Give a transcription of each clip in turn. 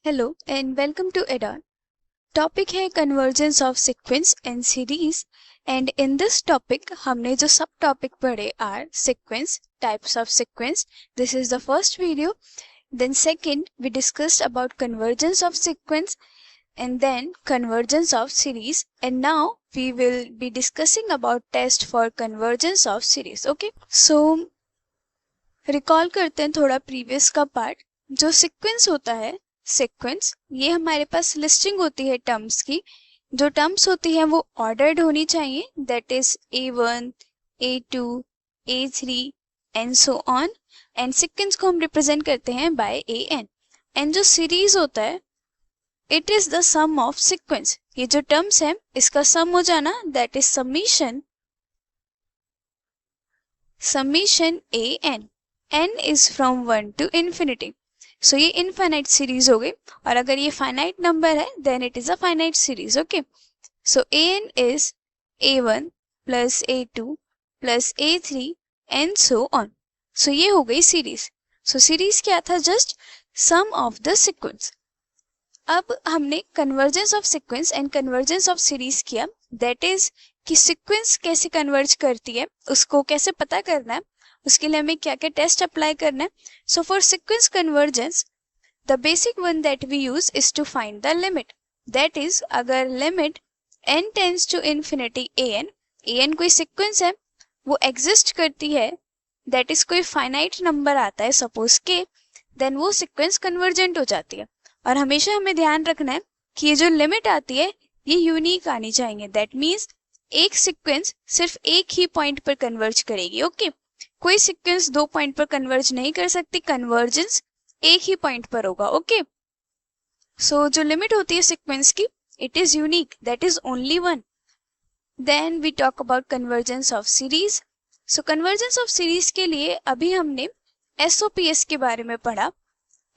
Hello and welcome to Adon. Topic है convergence of sequence and series. And in this topic हमने जो सब topic पढ़े are sequence, types of sequence. This is the first video. Then second we discussed about convergence of sequence and then convergence of series, and now we will be discussing about test for convergence of series. Okay, so recall करते हैं थोड़ा previous का part. जो sequence होता है, sequence ये हमारे पास listing होती है टर्म्स की. जो टर्म्स होती है वो ऑर्डर्ड होनी चाहिए, that is A1, A2, A3 and so on. And sequence को हम रिप्रेजेंट करते हैं बाय AN. एंड जो सीरीज होता है it is the sum of sequence. ये जो टर्म्स है इसका सम हो जाना, that is summation AN. n is from 1 to infinity. So ये इनफाइनाइट सीरीज हो गई, और अगर ये फाइनाइट नंबर है then it is a finite series. Okay, so an is A1 plus A2 plus A3 and so on. So ये हो गई सीरीज. सो सीरीज क्या था? Just sum of the sequence. अब हमने convergence of sequence and convergence of series किया, that is कि sequence कैसे कन्वर्ज करती है उसको कैसे पता करना है, उसके लिए हमें क्या क्या टेस्ट अप्लाई करना है. So for sequence convergence the basic one that we use is to find the limit. That is अगर limit n tends to infinity an कोई सीक्वेंस है, वो एग्जिस्ट करती है, दैट इज कोई फाइनाइट नंबर आता है सपोज के, देन वो सीक्वेंस कन्वर्जेंट हो जाती है. और हमेशा हमें ध्यान रखना है कि ये जो लिमिट आती है ये यूनिक आनी चाहिए. दैट मीन्स एक सीक्वेंस सिर्फ एक ही पॉइंट पर कन्वर्ज करेगी. ओके, कोई सीक्वेंस दो पॉइंट पर कन्वर्ज नहीं कर सकती, कन्वर्जेंस एक ही पॉइंट पर होगा. ओके, सो जो लिमिट होती है सीक्वेंस की it is unique, that is only one. Then we talk about convergence of series. So convergence of series के लिए अभी हमने SOPS के बारे में पढ़ा.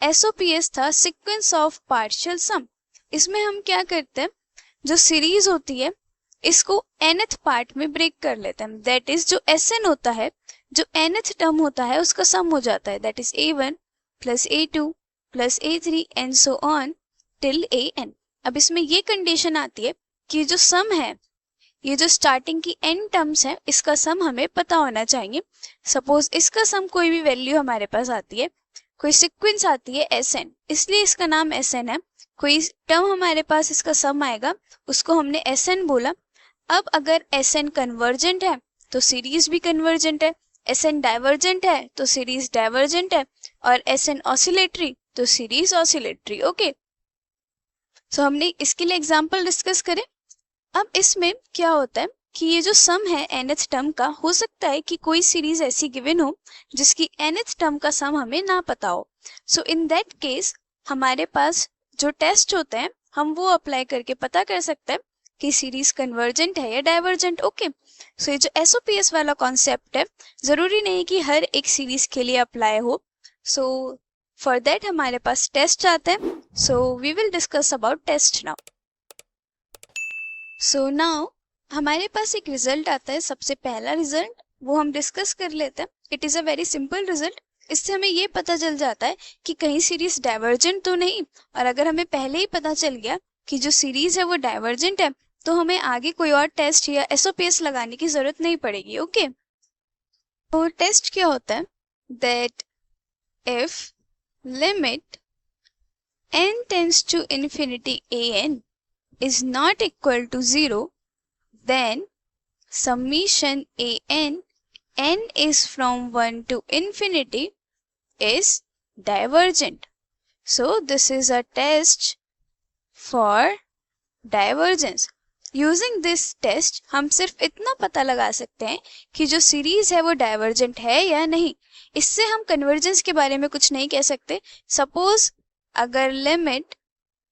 SOPS था सीक्वेंस ऑफ पार्शियल सम. इसमें हम क्या करते हैं, जो सीरीज होती है इसको nth पार्ट में ब्रेक कर लेते हैं. दैट इज जो SN होता है, जो nth टर्म होता है उसका सम हो जाता है, that is A1 plus A2 plus A3 and so on till AN. अब इसमें ये कंडीशन आती है कि जो सम है, ये जो स्टार्टिंग की n टर्म्स है इसका सम हमें पता होना चाहिए. सपोज इसका सम कोई भी वैल्यू हमारे पास आती है, कोई सीक्वेंस आती है SN, इसलिए इसका नाम SN है. कोई टर्म हमारे पास इसका सम आएगा, उसको हमने SN बोला. अब अगर SN कन्वर्जेंट है तो सीरीज भी कन्वर्जेंट है, SN डाइवर्जेंट है तो सीरीज डाइवर्जेंट है, और SN ऑसिलेटरी तो सीरीज ऑसिलेटरी. ओके, सो हमने इसके लिए एग्जांपल डिस्कस करें. अब इसमें क्या होता है कि ये जो सम है nth टर्म का, हो सकता है कि कोई सीरीज ऐसी गिवन हो जिसकी nth टर्म का सम हमें ना पता हो. सो इन दैट केस हमारे पास जो टेस्ट होते हैं हम वो अप्लाई करके पता कर सकते हैं कि सीरीज कन्वर्जेंट है या डाइवर्जेंट. ओके, सो ये जो SOPS वाला कॉन्सेप्ट है जरूरी नहीं कि हर एक सीरीज के लिए अप्लाई हो. सो फॉर दैट हमारे पास टेस्ट आते हैं. So we will discuss about test now. So now हमारे पास एक रिजल्ट आता है. सबसे पहला रिजल्ट वो हम डिस्कस कर लेते हैं. It is a very simple result. इससे हमें ये पता चल जाता है कि कहीं सीरीज डाइवर्जेंट तो नहीं, और अगर हमें पहले ही पता चल गया कि जो सीरीज है वो डाइवर्जेंट है तो हमें आगे कोई और टेस्ट या SOPS लगाने की जरूरत नहीं पड़ेगी. ओके, तो टेस्ट क्या होता है, that if limit n tends to infinity AN is not equal to 0, then summation AN, n is from 1 to infinity, is divergent. So this is a test for divergence. Using this test हम सिर्फ इतना पता लगा सकते हैं कि जो series है वो डाइवर्जेंट है या नहीं. इससे हम कन्वर्जेंस के बारे में कुछ नहीं कह सकते. सपोज अगर limit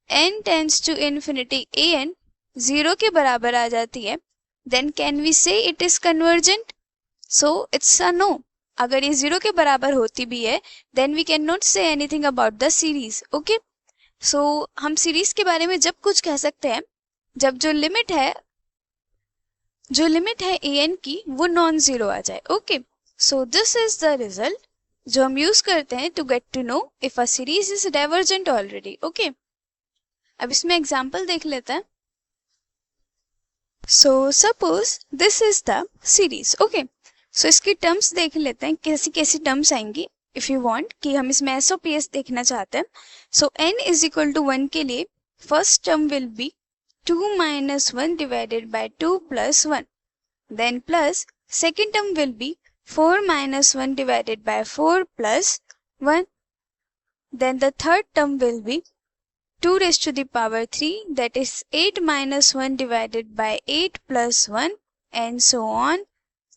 n tends to infinity AN 0 के बराबर आ जाती है, then can we say it is convergent? So it's a no. अगर ये 0 के बराबर होती भी है then we can not say anything about the series. Okay, so हम सीरीज के बारे में जब कुछ कह सकते हैं जब जो लिमिट है AN की वो नॉन जीरो आ जाए. Okay, so this is the result जो हम यूज करते हैं to get to know if a series is divergent already. Okay, अब इसमें एग्जाम्पल देख लेते हैं। So suppose this is the series, okay. So इसकी टर्म्स देख लेते हैं, कैसी कैसी टर्म्स आएंगी। इफ यू वांट कि हम इसमें एसओपीएस देखना चाहते हैं, सो n इज इक्वल टू 1 के लिए first term will be 2 minus 1 divided by 2 plus 1. Then plus second term will be 4 minus 1 divided by 4 plus 1. Then the third term will be 2 raised to the power 3, that is 8 minus 1 divided by 8 plus 1, and so on,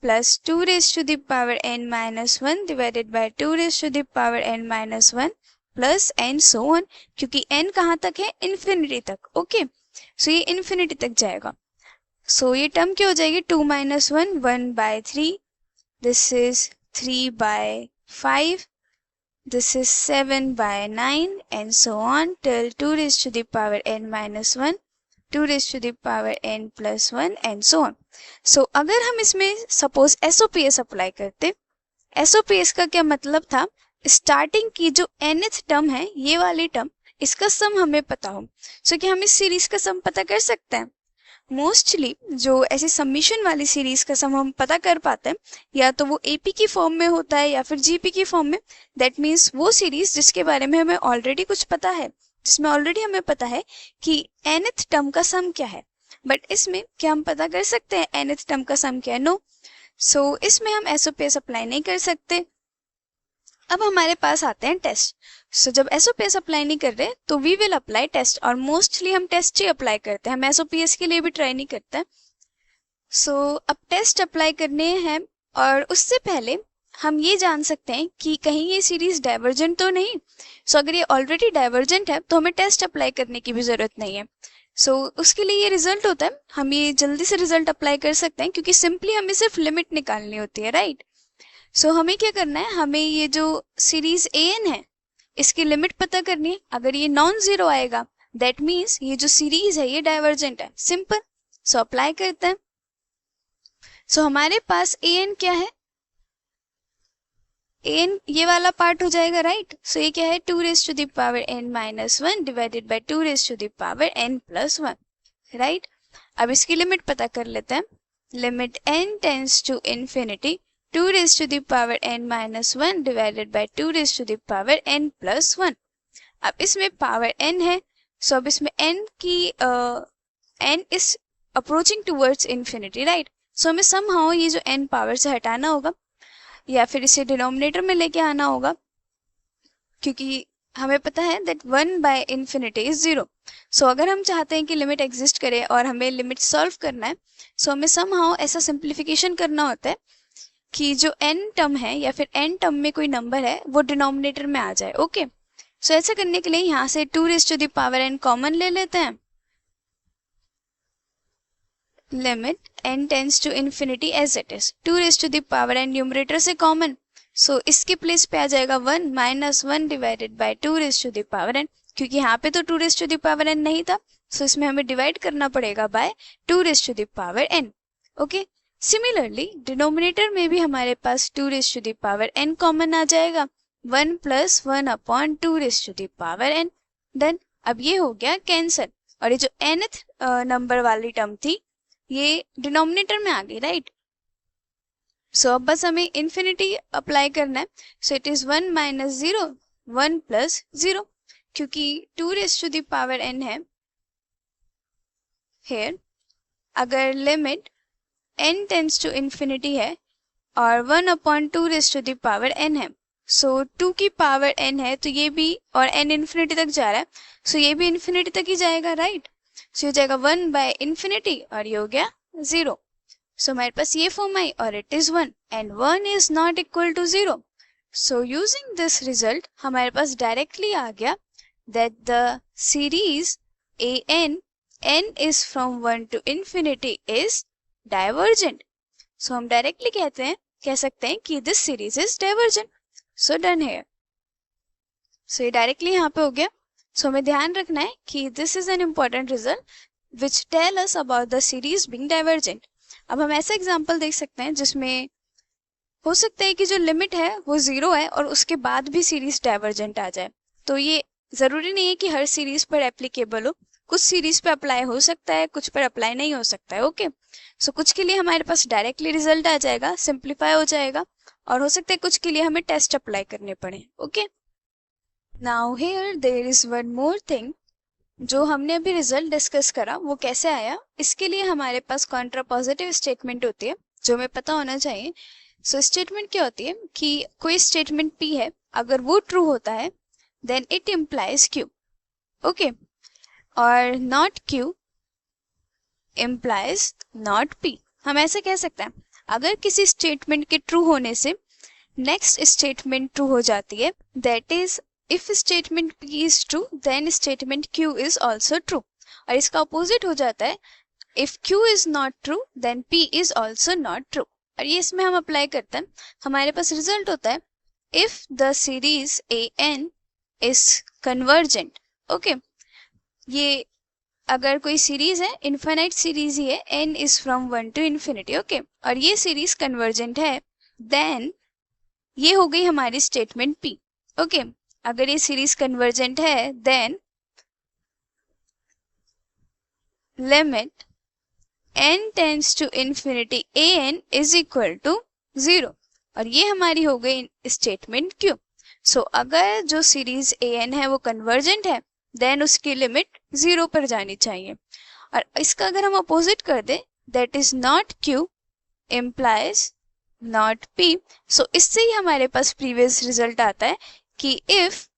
plus 2 raised to the power n minus 1 divided by 2 raised to the power n minus 1 plus and so on, क्योंकि n कहाँ तक है, infinity तक, okay. So ये infinity तक जाएगा। सो ये term क्या हो जाएगी, 2 minus 1 1 by 3, this is 3 by 5, this is 7 by 9, and so on till 2 raised to the power n minus 1, 2 raised to the power n plus 1, and so on. So अगर हम इसमें सपोज SOPS अप्लाई करते, SOPS का क्या मतलब था, starting की जो nth टर्म है, ये वाली टर्म, इसका सम हमें पता हो। सो क्या हम इस सीरीज का सम पता कर सकते हैं? मोस्टली जो ऐसी सबमिशन वाली सीरीज का सम हम पता कर पाते हैं, या तो वो एपी की फॉर्म में होता है या फिर जीपी की फॉर्म में। दैट मीन्स वो सीरीज जिसके बारे में हमें ऑलरेडी कुछ पता है, जिसमें ऑलरेडी हमें पता है कि nth टर्म का सम क्या है। बट इसमें क्या हम पता कर सकते हैं nth टर्म का सम क्या है? नो। सो इसमें हम एसओपीएस अप्लाई नहीं कर सकते। अब हमारे पास आते हैं टेस्ट। सो जब एसओपीएस अप्लाई नहीं कर रहे तो वी विल अप्लाई टेस्ट, और मोस्टली हम टेस्ट ही अप्लाई करते हैं, हम एसओपीएस के लिए भी ट्राई नहीं करते। सो अब टेस्ट अप्लाई करने हैं, और उससे पहले हम ये जान सकते हैं कि कहीं ये सीरीज डाइवर्जेंट तो नहीं। सो अगर ये ऑलरेडी डाइवर्जेंट है तो हमें टेस्ट अप्लाई करने की भी जरूरत नहीं है। सो उसके लिए ये रिजल्ट होता है, हम ये जल्दी से रिजल्ट अप्लाई कर सकते हैं, क्योंकि सिंपली हमें सिर्फ लिमिट निकालनी होती है, राइट। सो हमें क्या करना है, हमें ये जो सीरीज an है इसकी लिमिट पता करनी है। अगर ये नॉन जीरो आएगा दैट मीन्स ये जो सीरीज है ये डाइवर्जेंट है, सिंपल। सो अप्लाई करते हैं। सो हमारे पास an क्या है, an ये वाला पार्ट हो जाएगा, राइट। सो ये क्या है, 2 raised to the power n minus 1 divided by 2 raised to the power n plus 1, right. अब इसकी लिमिट पता कर लेते हैं। Limit n tends to infinity 2 raised to the power n minus 1 divided by 2 raised to the power n plus 1. अब इसमें power n है, सो अब इसमें n की n is approaching towards infinity, right? सो हमें somehow ये जो n पावर से हटाना होगा, या फिर इसे डिनोमिनेटर में लेके आना होगा, क्योंकि हमें पता है that 1 by infinity is 0. सो अगर हम चाहते हैं कि लिमिट एग्जिस्ट करे और हमें लिमिट सॉल्व करना है, सो हमें somehow ऐसा सिंप्लीफिकेशन करना होता है कि जो n टर्म है या फिर n टर्म में कोई नंबर है वो डिनोमिनेटर में आ जाए, ओके। सो ऐसा करने के लिए यहाँ से 2 raised to the power n common ले लेते हैं। Limit n tends to infinity as it is, 2 raised to the power n numerator से कॉमन, सो इसके प्लेस पे आ जाएगा 1 minus 1 divided by 2 raised to the power n, क्योंकि यहाँ पे तो 2 raised to the power n नहीं था, सो इसमें हमें डिवाइड करना पड़ेगा by 2 raised to the power n, okay. Similarly denominator में भी हमारे पास 2 raised to the power n common आ जाएगा, 1 plus 1 upon 2 raised to the power n। Then अब ये हो गया कैंसिल, और ये जो nth नंबर वाली टर्म थी ये डिनोमिनेटर में आ गई, राइट। सो अब बस हमें इंफिनिटी अप्लाई करना है। सो इट इज 1 minus 0 1 plus 0, क्योंकि 2 raised to the power n है here। अगर limit n tends to infinity है और 1 upon 2 raised to the power n है, सो 2 की पावर n है तो ये भी, और n इंफिनिटी तक जा रहा है, सो ये भी इंफिनिटी तक ही जाएगा, राइट। सो ये जाएगा 1 by इंफिनिटी और ये हो गया 0। सो हमारे पास ये फॉर्म आई और it is 1 and 1 is not equal to 0। So using this result हमारे पास डायरेक्टली आ गया that the series an n is from 1 to infinity is divergent. So हम डायरेक्टली कह सकते हैं कि this series is divergent. So done है। सो ये डायरेक्टली यहाँ पे हो गया। सो हमें ध्यान रखना है कि this is an important result which tell us about the series being divergent. अब हम ऐसा एग्जांपल देख सकते हैं जिसमें हो सकता है कि जो लिमिट है वो 0 है और उसके बाद भी सीरीज डाइवर्जेंट आ जाए। तो ये जरूरी नहीं है कि हर सीरीज पर एप्लीकेबल हो, कुछ सीरीज पे अप्लाई हो सकता है, कुछ पर अप्लाई नहीं हो सकता है। ओके, सो कुछ के लिए हमारे पास डायरेक्टली रिजल्ट आ जाएगा, सिंप्लीफाई हो जाएगा, और हो सकता है कुछ के लिए हमें टेस्ट अप्लाई करने पड़े। Okay, now here there is one more thing. जो हमने अभी रिजल्ट डिस्कस करा वो कैसे आया, इसके लिए हमारे पास कॉन्ट्रापॉजिटिव स्टेटमेंट होती है जो हमें पता होना चाहिए। सो स्टेटमेंट क्या होती है कि कोई स्टेटमेंट P है, अगर वो ट्रू होता है then it implies Q। Okay, और not Q implies not P। हम ऐसे कह सकते हैं, अगर किसी स्टेटमेंट के ट्रू होने से नेक्स्ट स्टेटमेंट ट्रू हो जाती है, that is if statement P is true then statement Q is also true. और इसका अपोजिट हो जाता है, if Q is not true then P is also not true. और ये इसमें हम अप्लाई करते हैं, हमारे पास रिजल्ट होता है if the series AN is convergent. Okay, ये अगर कोई सीरीज है, इनफाइनाइट सीरीज ही है, n is from 1 to infinity. Okay, और ये सीरीज कन्वर्जेंट है, देन ये हो गई हमारी स्टेटमेंट P। ओके, अगर ये सीरीज कन्वर्जेंट है then limit n tends to infinity an is equal to 0, और ये हमारी हो गई स्टेटमेंट Q। सो अगर जो सीरीज an है वो कन्वर्जेंट है देन उसकी लिमिट 0 पर जानी चाहिए। और इसका अगर हम अपोजिट कर दे, that is not Q implies not P। So इससे ही हमारे पास प्रीवियस रिजल्ट आता है कि if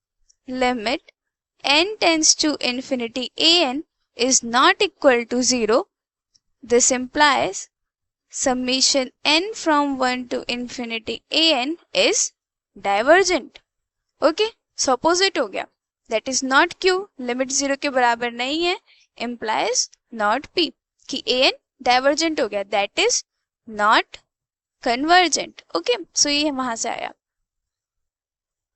limit n tends to infinity an is not equal to 0, this implies summation n from 1 to infinity an is divergent। Okay, so opposite हो गया, that is not Q, limit 0 के बराबर नहीं है, implies not P, कि an divergent हो गया, that is not convergent. Okay, so ये वहां से आया।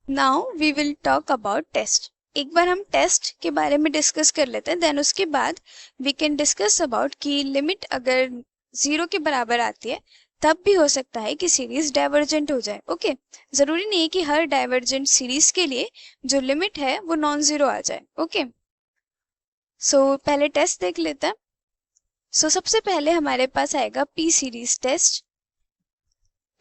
Now we will talk about test. एक बार हम टेस्ट के बारे में डिस्कस कर लेते हैं, देन उसके बाद वी कैन डिस्कस अबाउट कि लिमिट अगर 0 के बराबर आती है तब भी हो सकता है कि सीरीज डाइवर्जेंट हो जाए। ओके, जरूरी नहीं है कि हर डाइवर्जेंट सीरीज के लिए जो लिमिट है वो नॉन जीरो आ जाए। ओके, सो पहले टेस्ट देख लेते हैं। सो सबसे पहले हमारे पास आएगा P सीरीज टेस्ट।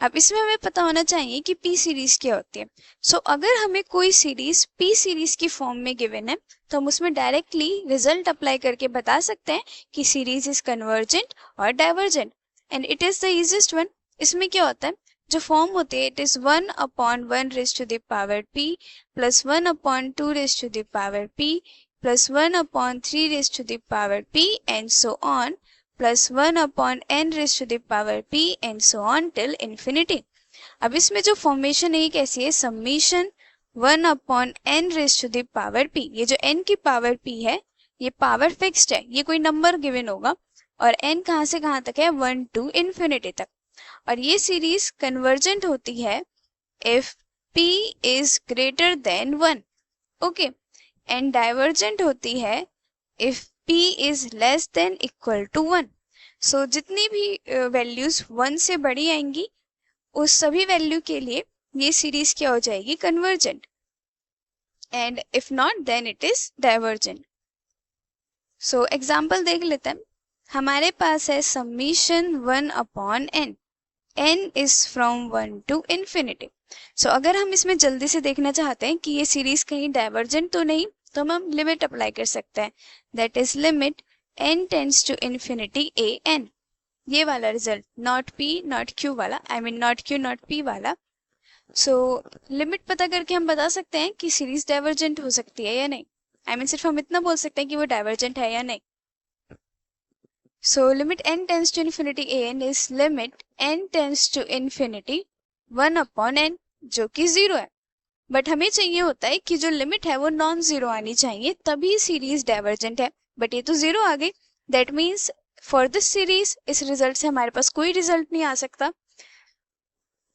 अब इसमें हमें पता होना चाहिए कि P सीरीज क्या होती है। सो अगर हमें कोई सीरीज P सीरीज की फॉर्म में गिवन है तो हम उसमें डायरेक्टली रिजल्ट अप्लाई करके बता सकते हैं कि सीरीज इज कन्वर्जेंट और divergent, and it is the easiest one. इसमें क्या होता है, जो फॉर्म होती है, it is 1/1 raise to the power P plus 1/2 raise to the power P plus 1/3 raise to the power P and so on plus 1/n raise to the power P and so on till infinity. अब इसमें जो formation है ये कैसी है, summation 1/n raise to the power P। ये जो n की पावर P है ये पावर फिक्स्ड है, ये कोई नंबर गिवन होगा, और n कहाँ से कहाँ तक है, 1 टू इन्फिनिटी तक। और ये सीरीज कन्वर्जेंट होती है if P is greater than 1। Okay, and divergent होती है if P is less than equal to 1। So जितनी भी वैल्यूज 1 से बड़ी आएंगी उस सभी वैल्यू के लिए ये सीरीज क्या हो जाएगी, convergent, and if not then it is divergent. So example देख लेते हैं। हमारे पास है summation 1/n, n is from 1 to infinity. So अगर हम इसमें जल्दी से देखना चाहते हैं कि ये सीरीज कहीं डाइवर्जेंट तो नहीं, तो हम लिमिट अप्लाई कर सकते हैं, that is limit n tends to infinity an। ये वाला result, not P not Q वाला, I mean not Q not P वाला। सो लिमिट पता करके हम बता सकते हैं कि सीरीज डाइवर्जेंट हो सकती है या नहीं। आई मीन सिर्फ हम इतना बोल सकते हैं कि वो डाइवर्जेंट है या नहीं। So limit n tends to infinity an is limit n tends to infinity 1/n, जो कि 0 है। बट हमें चाहिए होता है कि जो लिमिट है वो नॉन जीरो आनी चाहिए, तभी सीरीज डाइवर्जेंट है, बट ये तो 0 आ गई। That means for this series इस रिजल्ट से हमारे पास कोई रिजल्ट नहीं आ सकता।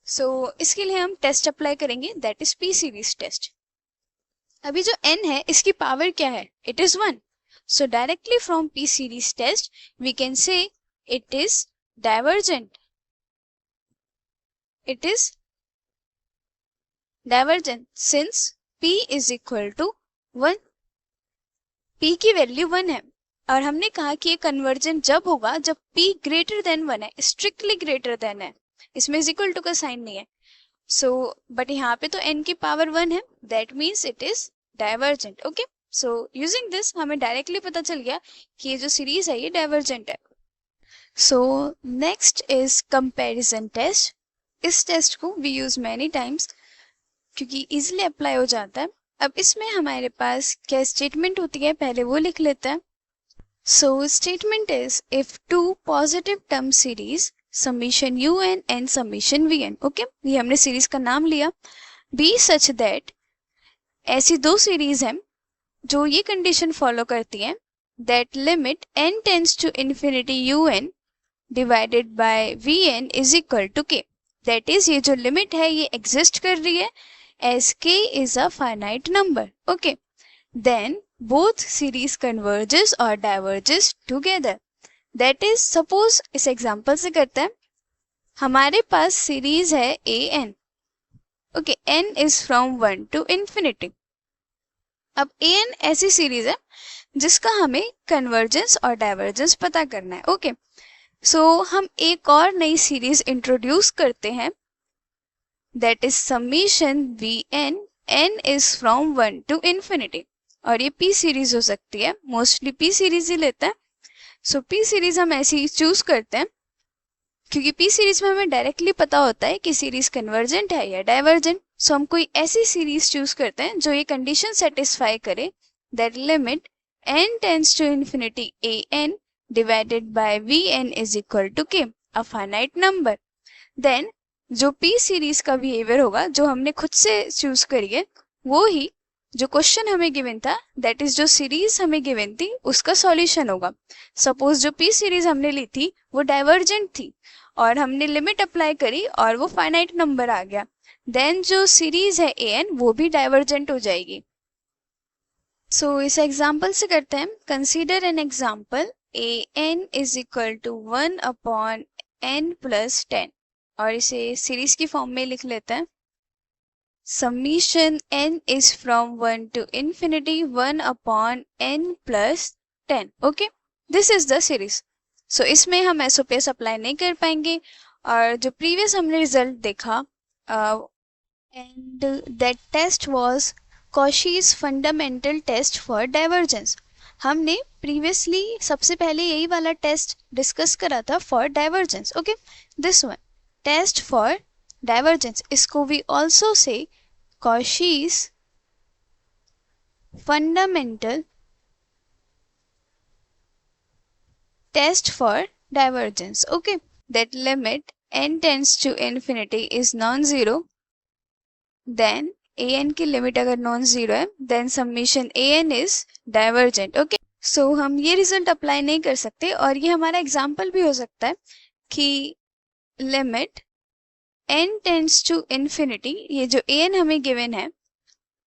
सो इसके लिए हम टेस्ट अप्लाई करेंगे, that is P series test. अभी जो n है इसकी पावर क्या है, it is 1। So directly from P series test we can say it is divergent, it is divergent since P is equal to 1, p की value 1 है और हमने कहा कि ये कन्वर्जेंट जब होगा जब p ग्रेटर देन 1 है, स्ट्रिक्टली ग्रेटर देन है, इसमें इज इक्वल टू का साइन नहीं है। सो बट यहाँ पे तो n की पावर 1 है, that means it is divergent. Okay, so using this हमें डायरेक्टली पता चल गया कि ये जो सीरीज है ये डाइवर्जेंट है। So next is comparison test. इस टेस्ट को वी यूज मैनी टाइम्स क्योंकि इजिली अप्लाई हो जाता है। अब इसमें हमारे पास क्या स्टेटमेंट होती है पहले वो लिख लेते हैं। So statement is if two positive term series summation u n and summation v n, okay, ये हमने सीरीज का नाम लिया, बी सच दैट, ऐसी दो सीरीज हैं जो ये कंडीशन फॉलो करती हैं that limit n tends to infinity u n divided by v n is equal to k, that is ये जो लिमिट है ये एग्जिस्ट कर रही है as k is a finite number, okay, then both series converges or diverges together, that is suppose इस example से करते हैं, हमारे पास सीरीज है an, okay, n is from 1 to infinity। अब an ऐसी सीरीज है जिसका हमें कन्वर्जेंस और डाइवर्जेंस पता करना है, ओके, सो हम एक और नई सीरीज इंट्रोड्यूस करते हैं that is summation vn, n is from 1 to infinity, और ये p सीरीज हो सकती है, मोस्टली p सीरीज ही लेते हैं। सो p सीरीज हम ऐसी चूज करते हैं क्योंकि p सीरीज में हमें डायरेक्टली पता होता है कि सीरीज कन्वर्जेंट है या डाइवर्जेंट। सो हम कोई ऐसी सीरीज चूज करते हैं जो ये कंडीशन सेटिस्फाई करे that limit n tends to infinity an divided by vn is equal to k, a finite number. Then जो p सीरीज का बिहेवियर होगा जो हमने खुद से चूज करी है वो ही जो क्वेश्चन हमें गिवन था, दैट इज जो सीरीज हमें गिवन थी उसका सॉल्यूशन होगा। सपोज जो p सीरीज हमने ली थी वो डाइवर्जेंट थी और हमने लिमिट अप्लाई करी और वो फाइनाइट नंबर आ गया, देन जो सीरीज है an वो भी डाइवर्जेंट हो जाएगी। सो इस एग्जाम्पल से करते हैं, consider an example an is equal to 1 upon n plus 10 और इसे सीरीज की फॉर्म में लिख लेते हैं, summation n is from 1 to infinity 1 upon n plus 10, okay, this is the series. So इसमें हम एसओपीएस अप्लाई नहीं कर पाएंगे और जो प्रीवियस हमने रिजल्ट देखा and that test was Cauchy's fundamental test for divergence. हमने प्रीवियसली सबसे पहले यही वाला टेस्ट डिस्कस करा था for divergence, okay, this one test for divergence, इसको we also say Cauchy's fundamental test for divergence, okay, that limit n tends to infinity is non zero, then an की limit अगर non zero है then summation an is divergent, okay. So हम ये result apply नहीं कर सकते और ये हमारा एग्जाम्पल भी हो सकता है कि limit n tends to infinity, ये जो an हमें गिवन है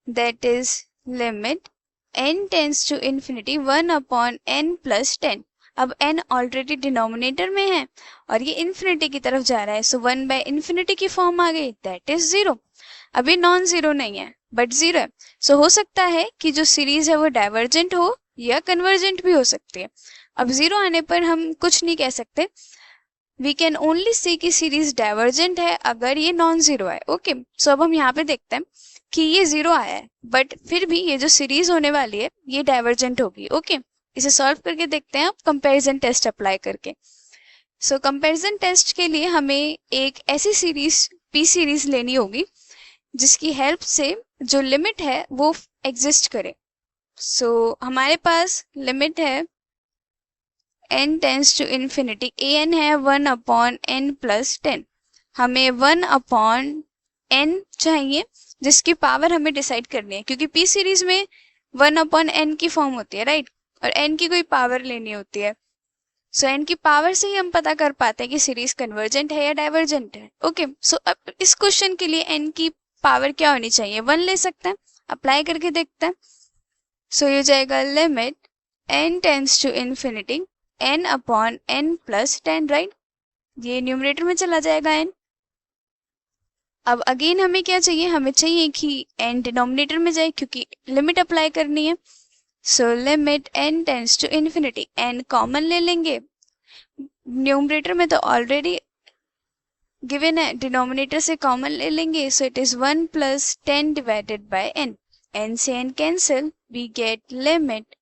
that is limit n tends to infinity 1 upon n plus 10। अब n ऑलरेडी डिनोमिनेटर में है और ये इंफिनिटी की तरफ जा रहा है, सो 1 बाय इंफिनिटी की फॉर्म आ गई, दैट इज जीरो। अब ये नॉन जीरो नहीं है बट जीरो है, सो हो सकता है कि जो सीरीज है वो डाइवर्जेंट हो या कन्वर्जेंट भी हो सकती है। अब जीरो आने पर हम कुछ नहीं कह सकते, वी कैन ओनली सी कि सीरीज डाइवर्जेंट है अगर ये नॉन जीरो है, ओके। सो अब हम यहाँ पे देखते हैं कि ये जीरो आया है बट फिर भी ये जो सीरीज होने वाली है ये डाइवर्जेंट होगी, ओके। इसे सॉल्व करके देखते हैं अब कंपैरिजन टेस्ट अप्लाई करके। सो कंपैरिजन टेस्ट के लिए हमें एक ऐसी सीरीज p सीरीज लेनी होगी जिसकी हेल्प से जो लिमिट है वो एग्जिस्ट करे। सो हमारे पास लिमिट है n tends to infinity, an है 1 अपॉन n प्लस 10, हमें 1 अपॉन n चाहिए जिसकी पावर हमें डिसाइड करनी है क्योंकि p सीरीज में 1 अपॉन n की फॉर्म होती है, राइट, और n की कोई पावर लेनी होती है। सो n की पावर से ही हम पता कर पाते हैं कि सीरीज कन्वर्जेंट है या डाइवर्जेंट है, ओके। सो अब इस क्वेश्चन के लिए n की पावर क्या होनी चाहिए, 1 ले सकते हैं, अप्लाई करके देखते हैं। सो ये जाएगा limit n tends to infinity n upon n plus 10, right, ये न्यूमरेटर में चला जाएगा n, अब अगेन हमें क्या चाहिए, हमें चाहिए कि n डिनोमिनेटर में जाए क्योंकि लिमिट अप्लाई करनी है। सो limit n tends to infinity, n common ले लेंगे, न्यूमरेटर में तो ऑलरेडी गिवन है, डिनोमिनेटर से कॉमन ले लेंगे। So it is 1 plus 10 divided by n, n से n cancel, we get limit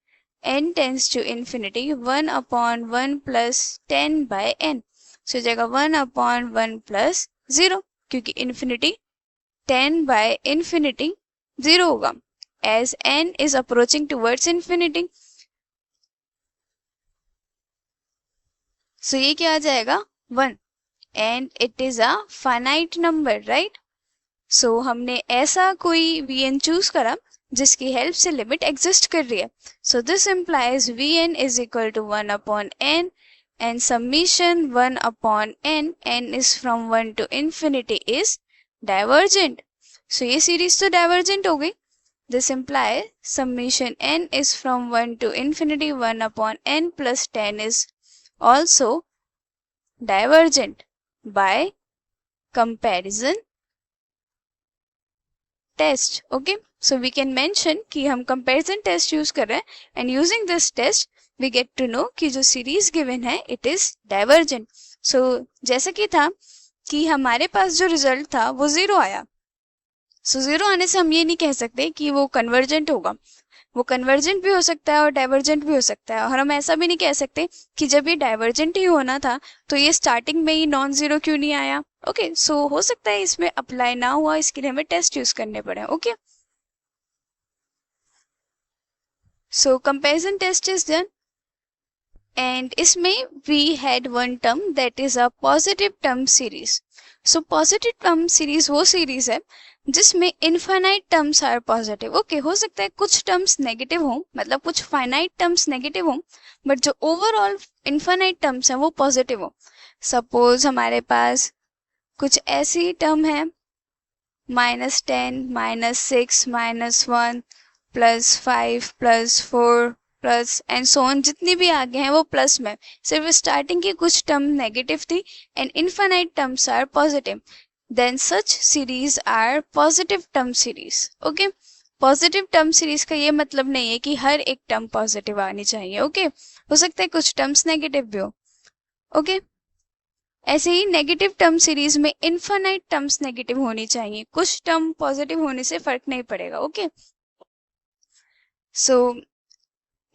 n tends to infinity 1 upon 1 plus 10 by n। So जगह 1 अपॉन 1 प्लस 0, क्योंकि इन्फिनिटी 10 बाय इन्फिनिटी 0 होगा as n is approaching towards infinity. So ये क्या आ जाएगा 1 and it is a finite number, right. So हमने ऐसा कोई vn चूज करा जिसकी हेल्प से लिमिट एग्जिस्ट कर रही है। सो this implies vn is equal to 1 upon n and summation 1 upon n is from 1 to infinity is divergent. So ये सीरीज तो डाइवर्जेंट हो गई। This implies summation n is from 1 to infinity 1 upon n plus 10 is also divergent by comparison test. Okay, so we can mention कि हम comparison test use कर रहे हैं and using this test we get to know कि जो series given है it is divergent. So जैसा कि था कि हमारे पास जो रिजल्ट था वो 0 आया। So 0 आने से हम ये नहीं कह सकते कि वो कन्वर्जेंट होगा, वो कन्वर्जेंट भी हो सकता है और डाइवर्जेंट भी हो सकता है। और हम ऐसा भी नहीं कह सकते कि जब ये डाइवर्जेंट ही होना था तो ये स्टार्टिंग में ही नॉन जीरो क्यों नहीं आया। ओके, सो हो सकता है इसमें अप्लाई ना हुआ, इसके लिए हमें टेस्ट यूज करने पड़े। Okay, so comparison test is done and इसमें we had one term that is a positive term series. So positive term series वो सीरीज है जिसमें infinite terms are positive. Okay, हो सकता है कुछ टर्म्स नेगेटिव हो, मतलब कुछ फाइनाइट टर्म्स नेगेटिव हो, बट जो ओवरऑल इनफाइनाइट टर्म्स हैं वो पॉजिटिव हो। सपोज हमारे पास कुछ ऐसी टर्म है -10, -6, -1, +5, +4 प्लस एंड सो ऑन, जितनी भी आगे हैं वो प्लस में, सिर्फ स्टार्टिंग की कुछ टर्म नेगेटिव थी and infinite terms are positive, then such series are positive term series. Okay, positive term series का ये मतलब नहीं है कि हर एक टर्म पॉजिटिव आनी चाहिए। ओके, हो सकता है कुछ टर्म्स नेगेटिव भी हो। ओके, ऐसे ही नेगेटिव टर्म सीरीज में इनफाइनाइट टर्म्स नेगेटिव होनी चाहिए, कुछ टर्म पॉजिटिव होने से फर्क नहीं पड़ेगा। Okay, so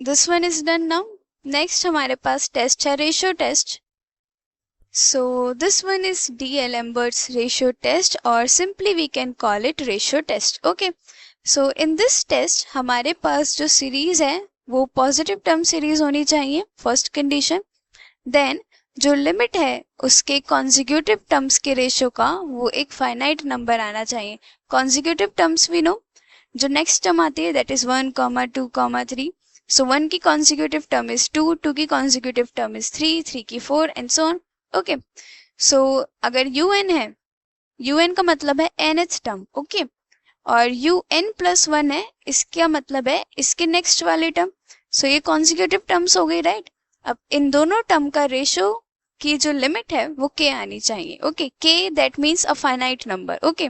this one is done now. Next हमारे पास टेस्ट है ratio test. So this one is D'Alembert's ratio test or simply we can call it ratio test. Okay, so in this test हमारे पास जो series है वो positive term series होनी चाहिए, first condition. Then जो लिमिट है उसके कॉन्जिक्यूटिव टर्म्स के रेशियो का वो एक फाइनाइट नंबर आना चाहिए। कॉन्जिक्यूटिव टर्म्स वी नो, जो नेक्स्ट टर्म आती है दैट इज 1, 2, 3। सो 1 की कॉन्जिक्यूटिव टर्म इज 2, 2 की कॉन्जिक्यूटिव टर्म इज 3, 3 की 4 and so on. Okay, so अगर un है, un का मतलब है nth टर्म। ओके, और un प्लस 1 है, इसका मतलब है इसके नेक्स्ट वाली टर्म। सो ये कॉन्जिक्यूटिव टर्म्स हो गई, राइट। अब इन दोनों टर्म का रेशियो की जो लिमिट है वो k आनी चाहिए। Okay, k that means a finite number. Okay,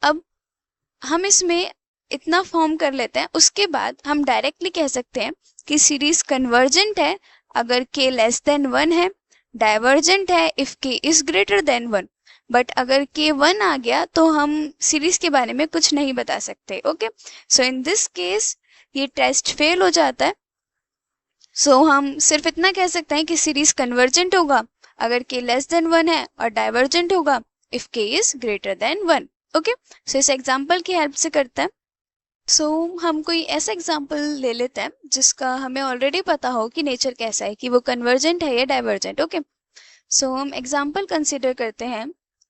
अब हम इसमें इतना फॉर्म कर लेते हैं, उसके बाद हम डायरेक्टली कह सकते हैं कि सीरीज कन्वर्जेंट है अगर k लेस देन 1 है, डाइवर्जेंट है if k is greater than 1। But अगर k 1 आ गया तो हम सीरीज के बारे में कुछ नहीं बता सकते। Okay, so in this case ये टेस्ट फेल हो जाता है। सो हम सिर्फ इतना कह सकते हैं कि सीरीज कन्वर्जेंट होगा अगर k लेस देन 1 है और डाइवर्जेंट होगा if k is greater than 1। Okay, so इस एग्जाम्पल की हेल्प से करते हैं। सो हम कोई ऐसा एग्जाम्पल ले लेते हैं जिसका हमें ऑलरेडी पता हो कि नेचर कैसा है, कि वो कन्वर्जेंट है या डाइवर्जेंट। ओके, सो हम एग्जाम्पल कंसिडर करते हैं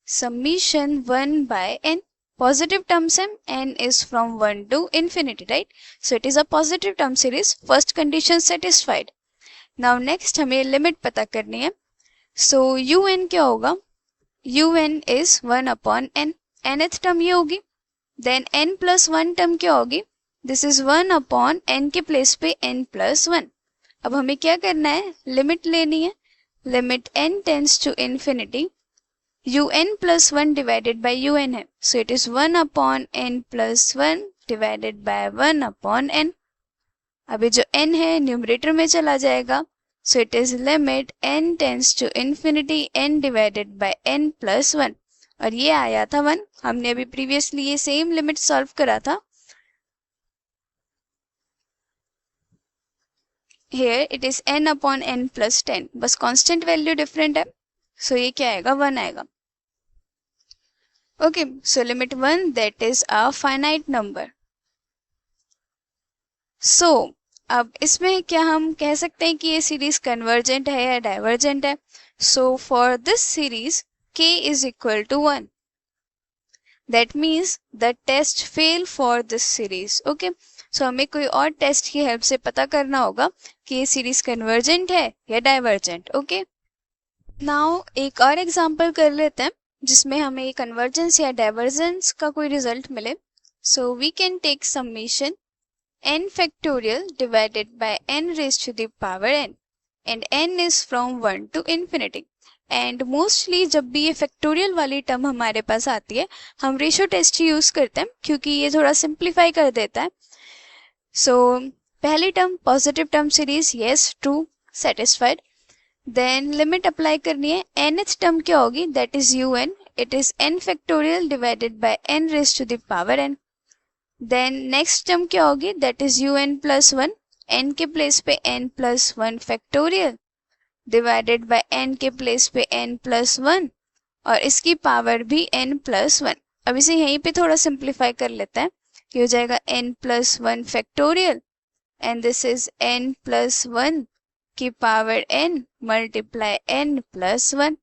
summation 1 by n, positive terms है, n is from 1 to infinity, right. So it is a positive term series, first condition satisfied. Now next हमें लिमिट पता करनी है। सो un क्या होगा, un is 1 upon n, nth term ये होगी। Then n plus 1 term क्या होगी, दिस इज 1 अपॉन n के प्लेस पे n प्लस 1। अब हमें क्या करना है, लिमिट लेनी है। Limit n tends to infinity, un plus 1 divided by un है, so it is 1 upon n plus 1 divided by 1 upon n. अभी जो n है न्यूमरेटर में चला जाएगा, so it is limit n tends to infinity n divided by n plus 1, और ये आया था 1. हमने अभी प्रीवियसली ये सेम लिमिट सॉल्व करा था. Here it is n upon n plus 10, बस कांस्टेंट वैल्यू डिफरेंट है, सो ये क्या आएगा 1 आएगा. Okay, so limit 1 that is a finite number. So अब इसमें क्या हम कह सकते हैं कि ये सीरीज कन्वर्जेंट है या डाइवर्जेंट है. So for this series k is equal to 1. That means the test fail for this series. Okay, so हमें कोई और टेस्ट की हेल्प से पता करना होगा कि ये सीरीज कन्वर्जेंट है या डाइवर्जेंट. ओके, नाउ एक और एग्जांपल कर लेते हैं जिसमें हमें कन्वर्जेंस या डाइवर्जेंस का कोई रिजल्ट मिले. So we can take summation n factorial divided by n raised to the power n, and n is from 1 to infinity. And mostly जब भी ये फैक्टोरियल वाली टर्म हमारे पास आती है हम रेशियो टेस्ट ही यूज करते हैं क्योंकि ये थोड़ा सिंप्लीफाई कर देता है. सो पहली term positive term series, yes true, satisfied. Then limit apply करनी है. nth टर्म क्या होगी, that is un. It is n factorial divided by n raised to the power n. Then next term क्या होगी, that is un plus 1. n के place पे n plus 1 factorial divided by n के place पे n plus 1 और इसकी power भी n plus 1. अब इसे यहीं पे थोड़ा सिंप्लीफाई कर लेते हैं. ये हो जाएगा n plus 1 factorial and this is n plus 1 की power n multiply n plus 1.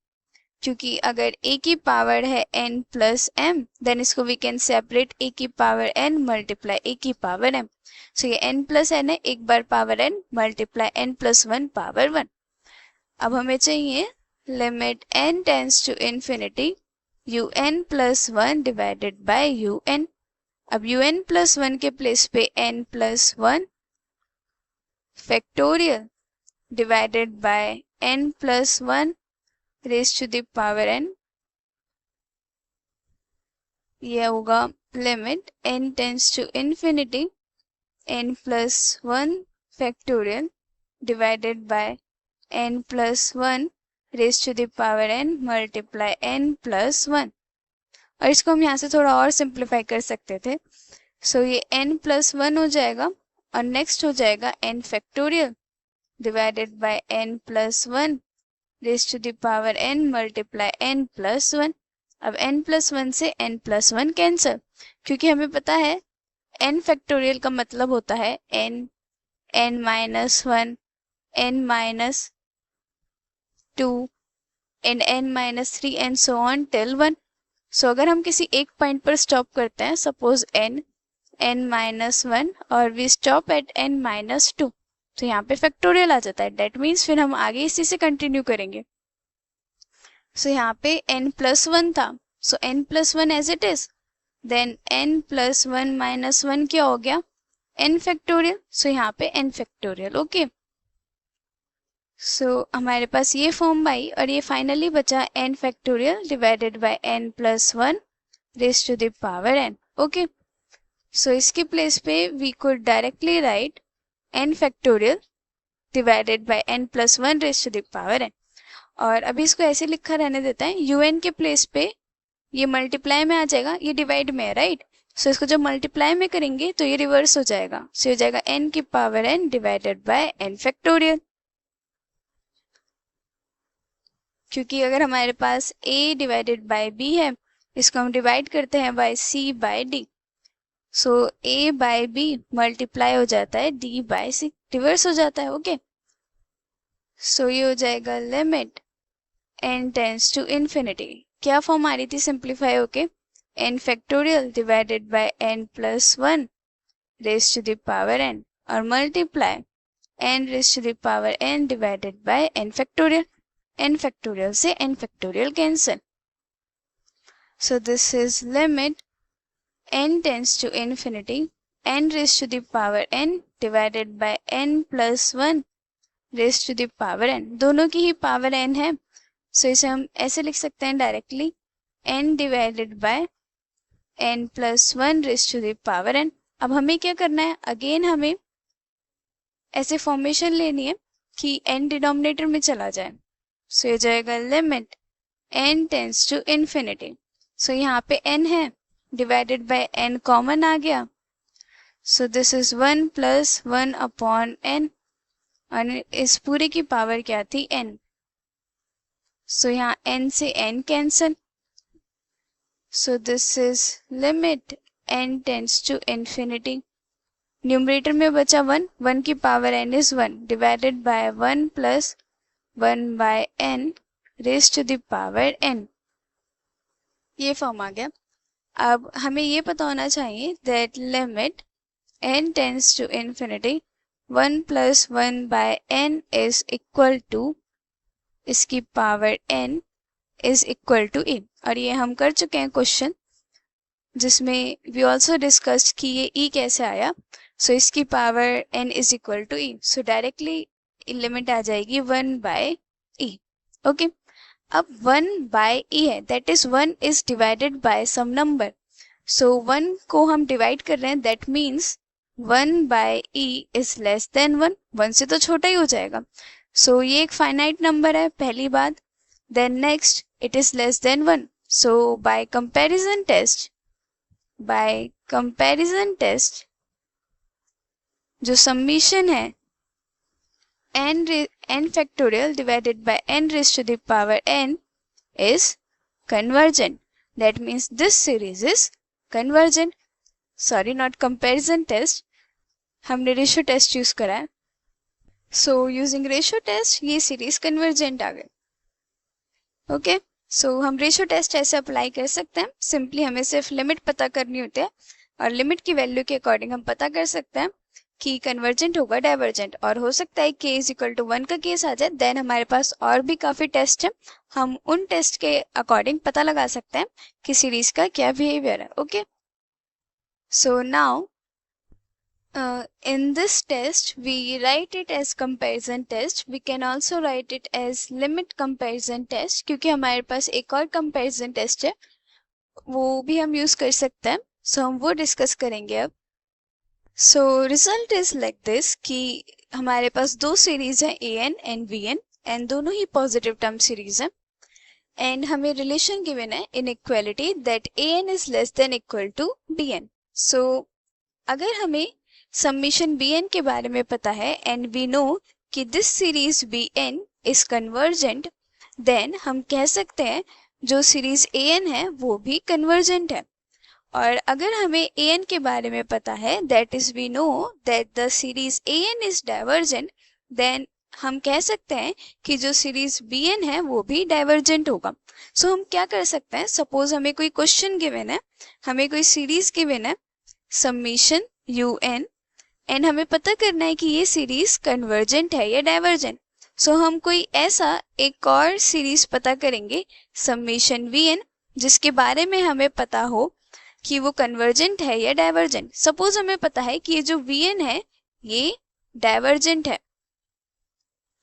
क्योंकि अगर a की पावर है n प्लस m देन इसको वी कैन सेपरेट a की पावर n मल्टीप्लाई a की पावर m. सो ये n प्लस n है, एक बार power n multiply n plus 1 power 1. अब हमें चाहिए limit n tends to infinity un plus 1 divided by un. अब un प्लस 1 के प्लेस पे n plus 1 factorial divided by n plus 1 raise to the power n. यह होगा limit n tends to infinity n plus 1 factorial divided by n plus 1 raised to the power n multiply n plus 1. और इसको हम यहाँ से थोड़ा और simplify कर सकते थे. सो ये n plus 1 हो जाएगा और नेक्स्ट हो जाएगा n factorial divided by n plus 1 raised to the power n multiply n plus 1. अब n plus 1 से n plus 1 कैंसिल, क्योंकि हमें पता है n फैक्टोरियल का मतलब होता है n, n minus 1, n minus 2 and n minus 3 and so on till 1. सो अगर हम किसी एक पॉइंट पर स्टॉप करते हैं, सपोज n minus 1 और we stop at n minus 2, तो यहाँ पे फैक्टोरियल आ जाता है. डेट मीन्स फिर हम आगे इसी से कंटिन्यू करेंगे. सो यहाँ पे n plus 1 था, so n plus 1 as it is. Then n plus 1 minus 1 क्या हो गया, n फैक्टोरियल. सो यहाँ पे n फैक्टोरियल. ओके, सो हमारे पास ये फॉर्म आई और ये फाइनली बचा n factorial divided by n plus 1 raise to the power n. Okay, so इसके प्लेस पे we could directly write n factorial divided by n plus 1 raise to the power n. और अभी इसको ऐसे लिखा रहने देता है. un के प्लेस पे ये मल्टीप्लाई में आ जाएगा, ये डिवाइड में है, राइट. सो इसको जब मल्टीप्लाई में करेंगे तो ये रिवर्स हो जाएगा. सो हो जाएगा n की power n divided by n factorial. क्योंकि अगर हमारे पास a डिवाइडेड बाय b है, इसको हम डिवाइड करते हैं by c by d. So a by b multiply हो जाता है d बाय c, रिवर्स हो जाता है. ओके, सो ये हो जाएगा limit n tends to infinity. क्या फॉर्म आ रही थी सिंप्लीफाई होके, n factorial divided by n plus 1 raise to the power n और multiply n raise to the power n divided by n factorial. n factorial से n factorial cancel. So this is limit n tends to infinity n raise to the power n divided by n plus 1 raise to the power n. दोनों की ही power n है, सो इसे हम ऐसे लिख सकते हैं directly, n divided by n plus 1 raise to the power n। अब हमें क्या करना है, अगेन हमें ऐसे फॉर्मेशन लेनी है कि n डिनोमिनेटर में चला जाए। सो ये जाएगा limit n tends to infinity. So यहाँ पे n है, डिवाइडेड बाय n कॉमन आ गया, so this is 1 plus 1 upon n, और इस पूरे की पावर क्या थी, n। सो यहाँ n से n cancel, so this is limit n tends to infinity. Numerator में बचा 1, 1 की power n is 1, divided by 1 plus 1 by n raise to the power n। ये फॉर्म आ गया। अब हमें ये पता होना चाहिए that limit n tends to infinity 1 plus 1 by n is equal to, इसकी power n is equal to e। और ये हम कर चुके हैं क्वेश्चन, जिसमें वी ऑल्सो डिस्कस्ड कि ये e कैसे आया। सो इसकी power n is equal to e, so directly limit आ जाएगी 1 बाय e। ओके, अब 1 बाय e है, that is 1 is divided by some number. So 1 को हम डिवाइड कर रहे हैं, that means 1 by e is less than 1, 1 से तो छोटा ही हो जाएगा। सो ये एक फाइनाइट नंबर है, पहली बात। Then next, it is less than 1। So by comparison test जो समीशन है n factorial divided by n raised to the power n is convergent. That means this series is convergent. Sorry, not comparison test, हमने ratio test use करा है। So using ratio test ये series convergent आ गई। Okay, so हम ratio test ऐसे apply कर सकते हैं। सिंपली हमें सिर्फ लिमिट पता करनी होती है, और लिमिट की वैल्यू के अकॉर्डिंग हम पता कर सकते हैं कि कन्वर्जेंट होगा डाइवर्जेंट, और हो सकता है k इज इक्वल टू 1 का केस आ जाए। देन हमारे पास और भी काफ़ी टेस्ट है, हम उन टेस्ट के अकॉर्डिंग पता लगा सकते हैं कि सीरीज का क्या बिहेवियर है। Okay, so now in this test we write it as comparison test, we can also write it as limit comparison test, क्योंकि हमारे पास एक और comparison test है, वो भी हम यूज कर सकते हैं। सो हम वो डिस्कस करेंगे अब। So result is like this कि हमारे पास दो सीरीज है an एंड vn, एंड दोनों ही पॉजिटिव टर्म सीरीज है, एंड हमें रिलेशन गिवन है inequality that an is less than equal to bn। So अगर हमें समीशन bn के बारे में पता है एंड वी नो कि this series bn is convergent, then हम कह सकते हैं जो सीरीज an है वो भी कन्वर्जेंट है। और अगर हमें an के बारे में पता है that is we know that the series an is divergent, then हम कह सकते हैं कि जो सीरीज bn है वो भी डाइवर्जेंट होगा। सो हम क्या कर सकते हैं, सपोज हमें कोई क्वेश्चन गिवन है, हमें कोई सीरीज गिवन है समीशन un, एंड हमें पता करना है कि ये सीरीज कन्वर्जेंट है या डाइवर्जेंट। सो हम कोई ऐसा एक और सीरीज पता करेंगे समीशन vn, जिसके बारे में हमें पता हो कि वो कन्वर्जेंट है या डाइवर्जेंट। सपोज हमें पता है कि ये जो vn है ये डाइवर्जेंट है।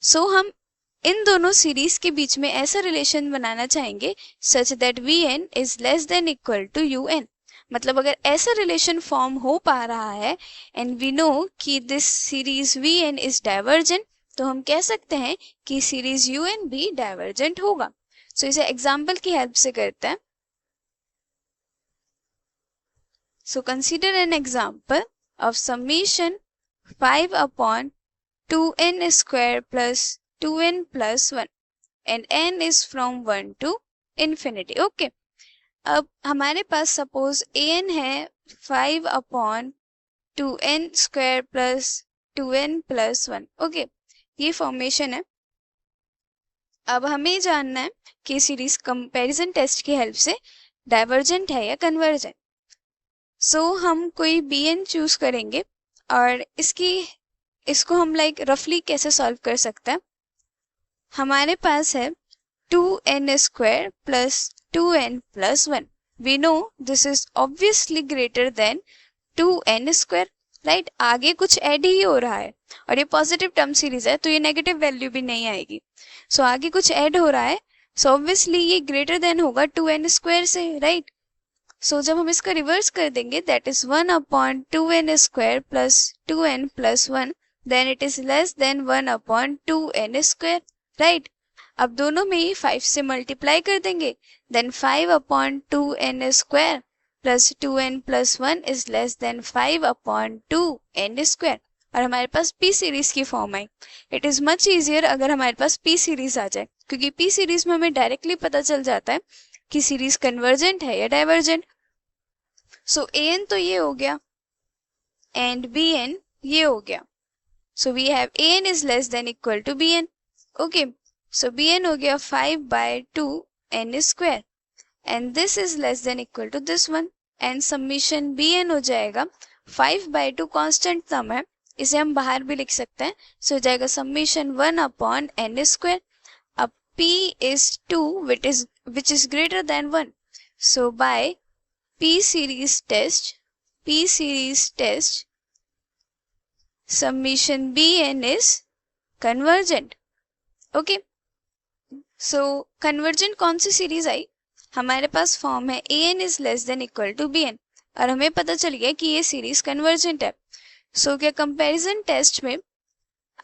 सो हम इन दोनों सीरीज के बीच में ऐसा रिलेशन बनाना चाहेंगे such that vn is less than equal to un। मतलब अगर ऐसा रिलेशन फॉर्म हो पा रहा है एंड वी नो कि this series vn is divergent, तो हम कह सकते हैं कि सीरीज un भी डाइवर्जेंट होगा। सो इसे एग्जांपल की हेल्प से करते हैं। So consider an example of summation 5 upon 2n square plus 2n plus 1 and n is from 1 to infinity. Okay, अब हमारे पास सपोज an है 5 upon 2n square plus 2n plus 1। Okay, ये फॉर्मेशन है। अब हमें जानना है कि सीरीज कंपैरिजन टेस्ट की हेल्प से डाइवर्जेंट है या कन्वर्जेंट। सो हम कोई bn चूज करेंगे, और इसको हम रफली कैसे सॉल्व कर सकते हैं। हमारे पास है 2n square plus 2n plus 1। We know this is obviously greater than 2n square, right. आगे कुछ ऐड ही हो रहा है, और ये पॉजिटिव टर्म सीरीज है तो ये नेगेटिव वैल्यू भी नहीं आएगी। सो आगे कुछ ऐड हो रहा है, सो ऑब्वियसली ये ग्रेटर देन होगा 2n² से, राइट। सो जब हम इसका रिवर्स कर देंगे, that is 1/2n² plus 2n plus 1, then it is less than 1/2n², right. अब दोनों में ही 5 से मल्टीप्लाई कर देंगे, then 5/2n² plus 2n plus 1 is less than 5/2n², और हमारे पास पी सीरीज की फॉर्म आई। इट इज मच इजियर अगर हमारे पास पी सीरीज आ जाए, क्योंकि पी सीरीज में हमें डायरेक्टली पता चल जाता है कि सीरीज कन्वर्जेंट है या डाइवर्जेंट। सो an तो ये हो गया एंड bn ये हो गया। So we have an is less than equal to bn। Okay, so bn हो गया 5/2n² and this is less than equal to this one, and summation bn हो जाएगा 5/2 कांस्टेंट टर्म है, इसे हम बाहर भी लिख सकते हैं। सो हो जाएगा समीशन 1/n²। अब p is 2 which is greater than 1. So by p series test summation bn is convergent. Okay. So convergent कौन सी सीरीज आई? हमारे पास फॉर्म है an is less than equal to bn, और हमें पता चल गया कि ये सीरीज कन्वर्जेंट है। सो क्या कंपैरिजन टेस्ट में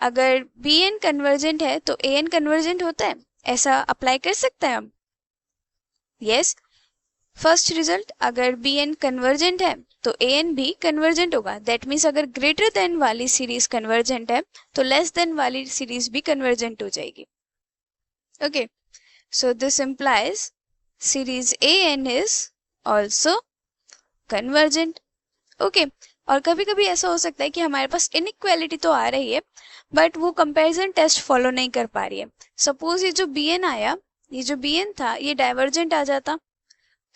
अगर bn कन्वर्जेंट है तो an कन्वर्जेंट होता है, ऐसा अप्लाई कर सकते हैं हम? यस। फर्स्ट रिजल्ट, अगर bn कन्वर्जेंट है तो an भी कन्वर्जेंट होगा। दैट मीन्स अगर ग्रेटर देन वाली सीरीज कन्वर्जेंट है तो लेस देन वाली सीरीज भी कन्वर्जेंट हो जाएगी। Okay, so this implies series an is also convergent. Okay, और कभी कभी ऐसा हो सकता है कि हमारे पास इनइक्वालिटी तो आ रही है बट वो कंपैरिजन टेस्ट फॉलो नहीं कर पा रही है। सपोज ये जो bn आया, ये जो bn था ये डाइवर्जेंट आ जाता।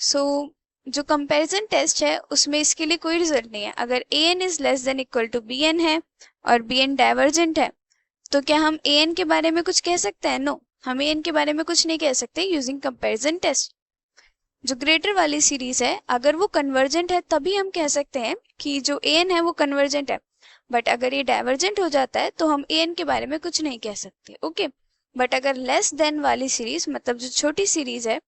सो जो कंपैरिजन टेस्ट है उसमें इसके लिए कोई रिजल्ट नहीं है। अगर an is less than equal to bn है और bn डाइवर्जेंट है तो क्या हम an के बारे में कुछ कह सकते हैं? नो, हम an के बारे में कुछ नहीं कह सकते यूजिंग कंपैरिजन टेस्ट। जो ग्रेटर वाली सीरीज है अगर वो कन्वर्जेंट है तभी हम कह सकते हैं कि जो an है वो कन्वर्जेंट है, बट अगर ये डाइवर्जेंट हो जाता है तो हम an के बारे में कुछ नहीं कह सकते। ओके, बट अगर लेस देन वाली सीरीज मतलब जो छोटी सीरीज है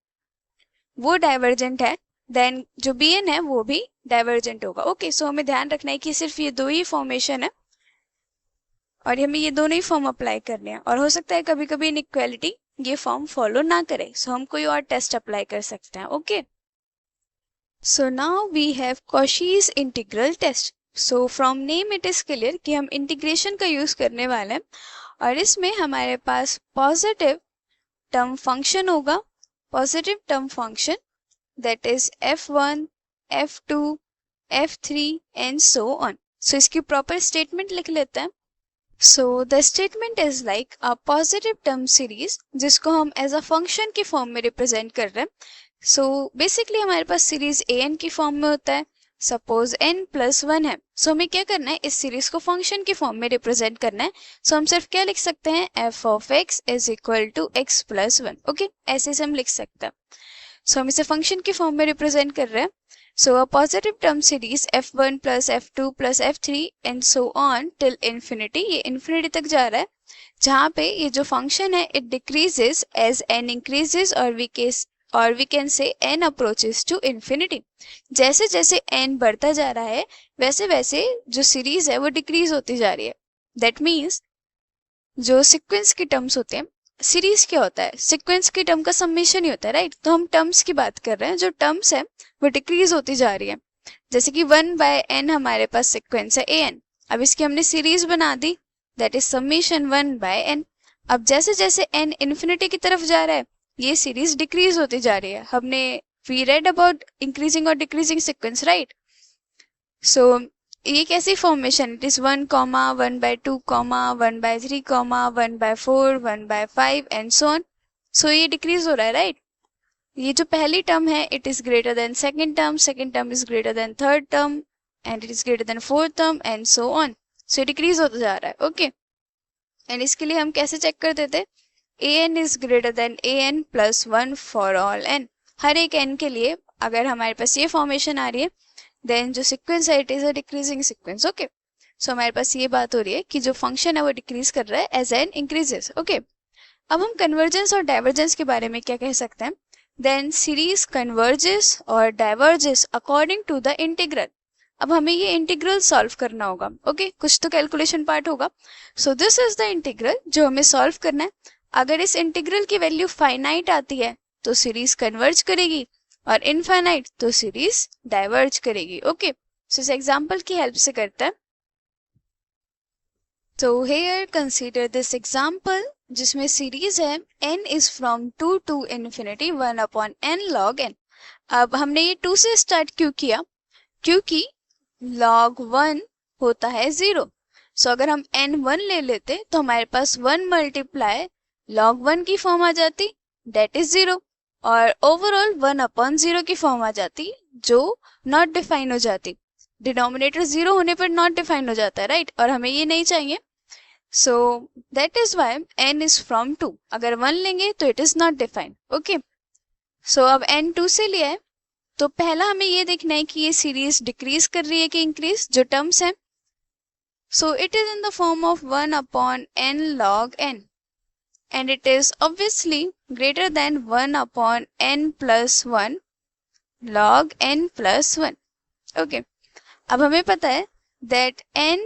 वो डाइवर्जेंट है, देन जो bn है वो भी डाइवर्जेंट होगा। ओके, सो हमें ध्यान रखना है कि सिर्फ ये दो ही फॉर्मेशन है और हमें ये दोनों ही फॉर्म अप्लाई करने हैं, और हो सकता है कभी कभी इनइक्वालिटी ये फॉर्म फॉलो ना करे, सो हम कोई और टेस्ट अप्लाई कर सकते हैं। Okay, so now we have Cauchy's integral test. So from name it is clear कि हम इंटीग्रेशन का यूज करने वाले हैं, और इसमें हमारे पास पॉजिटिव टर्म फंक्शन होगा, positive term function that is f1, f2, f3 and so on. So इसकी प्रॉपर स्टेटमेंट लिख लेते हैं। So the statement is like a positive term series जिसको हम एज अ फंक्शन की फॉर्म में रिप्रेजेंट कर रहे हैं। So basically हमारे पास सीरीज an की फॉर्म में होता है। सपोज n+1 है, सो हमें क्या करना है, इस सीरीज को फंक्शन की फॉर्म में रिप्रेजेंट करना है। सो हम सिर्फ क्या लिख सकते हैं, f of x is equal to x+1। Okay, ऐसे से हम लिख सकते हैं। सो हम इसे फंक्शन की फॉर्म में रिप्रेजेंट कर रहे हैं। So a positive term series f1 plus f2 plus f3 and so on till infinity, ये infinity तक जा रहा है, जहाँ पे ये जो फंक्शन है it decreases as n increases or we can say n approaches to infinity। जैसे जैसे n बढ़ता जा रहा है वैसे वैसे जो सीरीज है वो डिक्रीज होती जा रही है। That means जो सीक्वेंस के टर्म्स होते हैं, सीरीज क्या होता है, सीक्वेंस के टर्म का समेशन ही होता है, राइट। तो हम टर्म्स की बात कर रहे हैं, जो टर्म्स है वो डिक्रीज होती जा रही है। जैसे कि 1/n हमारे पास सीक्वेंस है an, अब इसकी हमने सीरीज बना दी, दैट इज समेशन 1/n। अब जैसे जैसे n इन्फिनिटी की तरफ जा रहा है ये सीरीज डिक्रीज होती जा रही है। हमने वी रेड अबाउट इंक्रीजिंग और डिक्रीजिंग सीक्वेंस, राइट। सो ये कैसी formation, it is 1, 1/2, 1/3, 1/4, 1/5 and so on. So ये डिक्रीज हो रहा है, राइट। ये जो पहली टर्म है it is greater than second term is greater than third term and it is greater than fourth term and so on. So ये decrease होता जा रहा है। ओके, एंड इसके लिए हम कैसे चेक कर देते, an is greater then an+1 for all n। हर एक n के लिए अगर हमारे पास ये फॉर्मेशन आ रही है देन जो सीक्वेंस है it is a decreasing sequence. Okay, so हमारे पास ये बात हो रही है कि जो फंक्शन है वो डिक्रीज कर रहा है एज n इंक्रीजेस। ओके, अब हम कन्वर्जेंस और डाइवर्जेंस के बारे में क्या कह सकते हैं? देन सीरीज कन्वर्जेस और diverges according to the integral. अब हमें ये इंटीग्रल सॉल्व करना होगा। ओके, कुछ तो कैलकुलेशन पार्ट होगा। सो दिस इज द इंटीग्रल जो हमें सॉल्व करना है। अगर इस इंटीग्रल की वैल्यू फाइनाइट आती है तो सीरीज कन्वर्ज करेगी, और इनफाइनाइट तो सीरीज डाइवर्ज करेगी। ओके, सो इस एग्जांपल की हेल्प से करते हैं। तो here consider this example जिसमें सीरीज है n is from 2 to infinity 1 upon n log n। अब हमने ये 2 से स्टार्ट क्यों किया? क्योंकि log 1 होता है 0। सो अगर हम n1 ले लेते तो हमारे पास 1 मल्टीप्लाई log 1 की फॉर्म आ जाती, डेट इज 0, और ओवरऑल 1 अपॉन 0 की फॉर्म आ जाती जो नॉट डिफाइन हो जाती। डिनोमिनेटर 0 होने पर नॉट डिफाइन हो जाता है, राइट? और हमें ये नहीं चाहिए। So that is why n is from 2। अगर 1 लेंगे तो it is not defined. Okay, so अब n 2 से लिया है तो पहला हमें ये देखना है कि ये सीरीज डिक्रीज कर रही है कि इंक्रीज, जो टर्म्स है। सो it is in the form of 1 upon n log n, and it is obviously greater than 1 upon n plus 1 log n plus 1. Okay, अब हमें पता है that n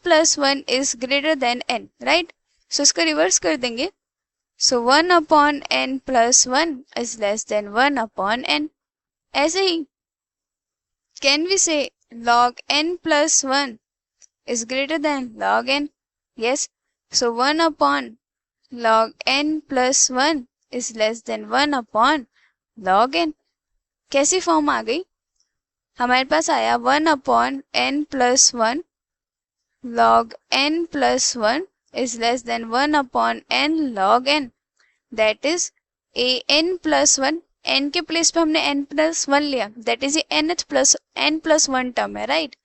plus 1 is greater than n, right? So इसको reverse कर देंगे। So 1 upon n plus 1 is less than 1 upon n. ऐसे ही can we say log n plus 1 is greater than log n? Yes. So 1 upon log n plus 1 is less than 1 upon log n. कैसी form आ गई? हमारे पास आया 1 upon n plus 1 log n plus 1 is less than 1 upon n log n. That is a n plus 1, n के place पे हमने n plus 1 लिया, that is ये nth plus n plus 1 term है, right?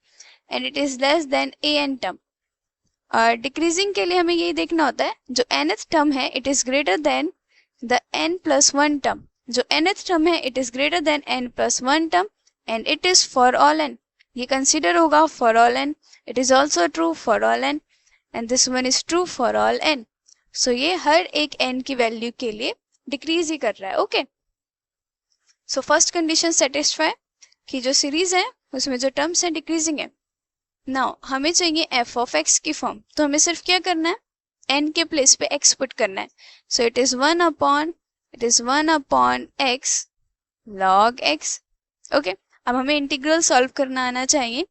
And it is less than a n term. और decreasing के लिए हमें यही देखना होता है, जो nth टर्म है it is greater then the n plus 1 term. जो nth टर्म है it is greater then n plus 1 term, and it is for all n। ये कंसीडर होगा for all n। It is also true for all n, and this one is true for all n। सो ये हर एक n की value के लिए decrease ही कर रहा है। Okay, so first condition satisfy कि जो सीरीज है उसमें जो टर्म्स है डिक्रीजिंग है। नाउ हमें चाहिए f ऑफ x की फॉर्म, तो हमें सिर्फ क्या करना है, n के प्लेस पे x पुट करना है। सो it is 1 upon x log x। Okay, अब हमें इंटीग्रल सॉल्व करना आना चाहिए।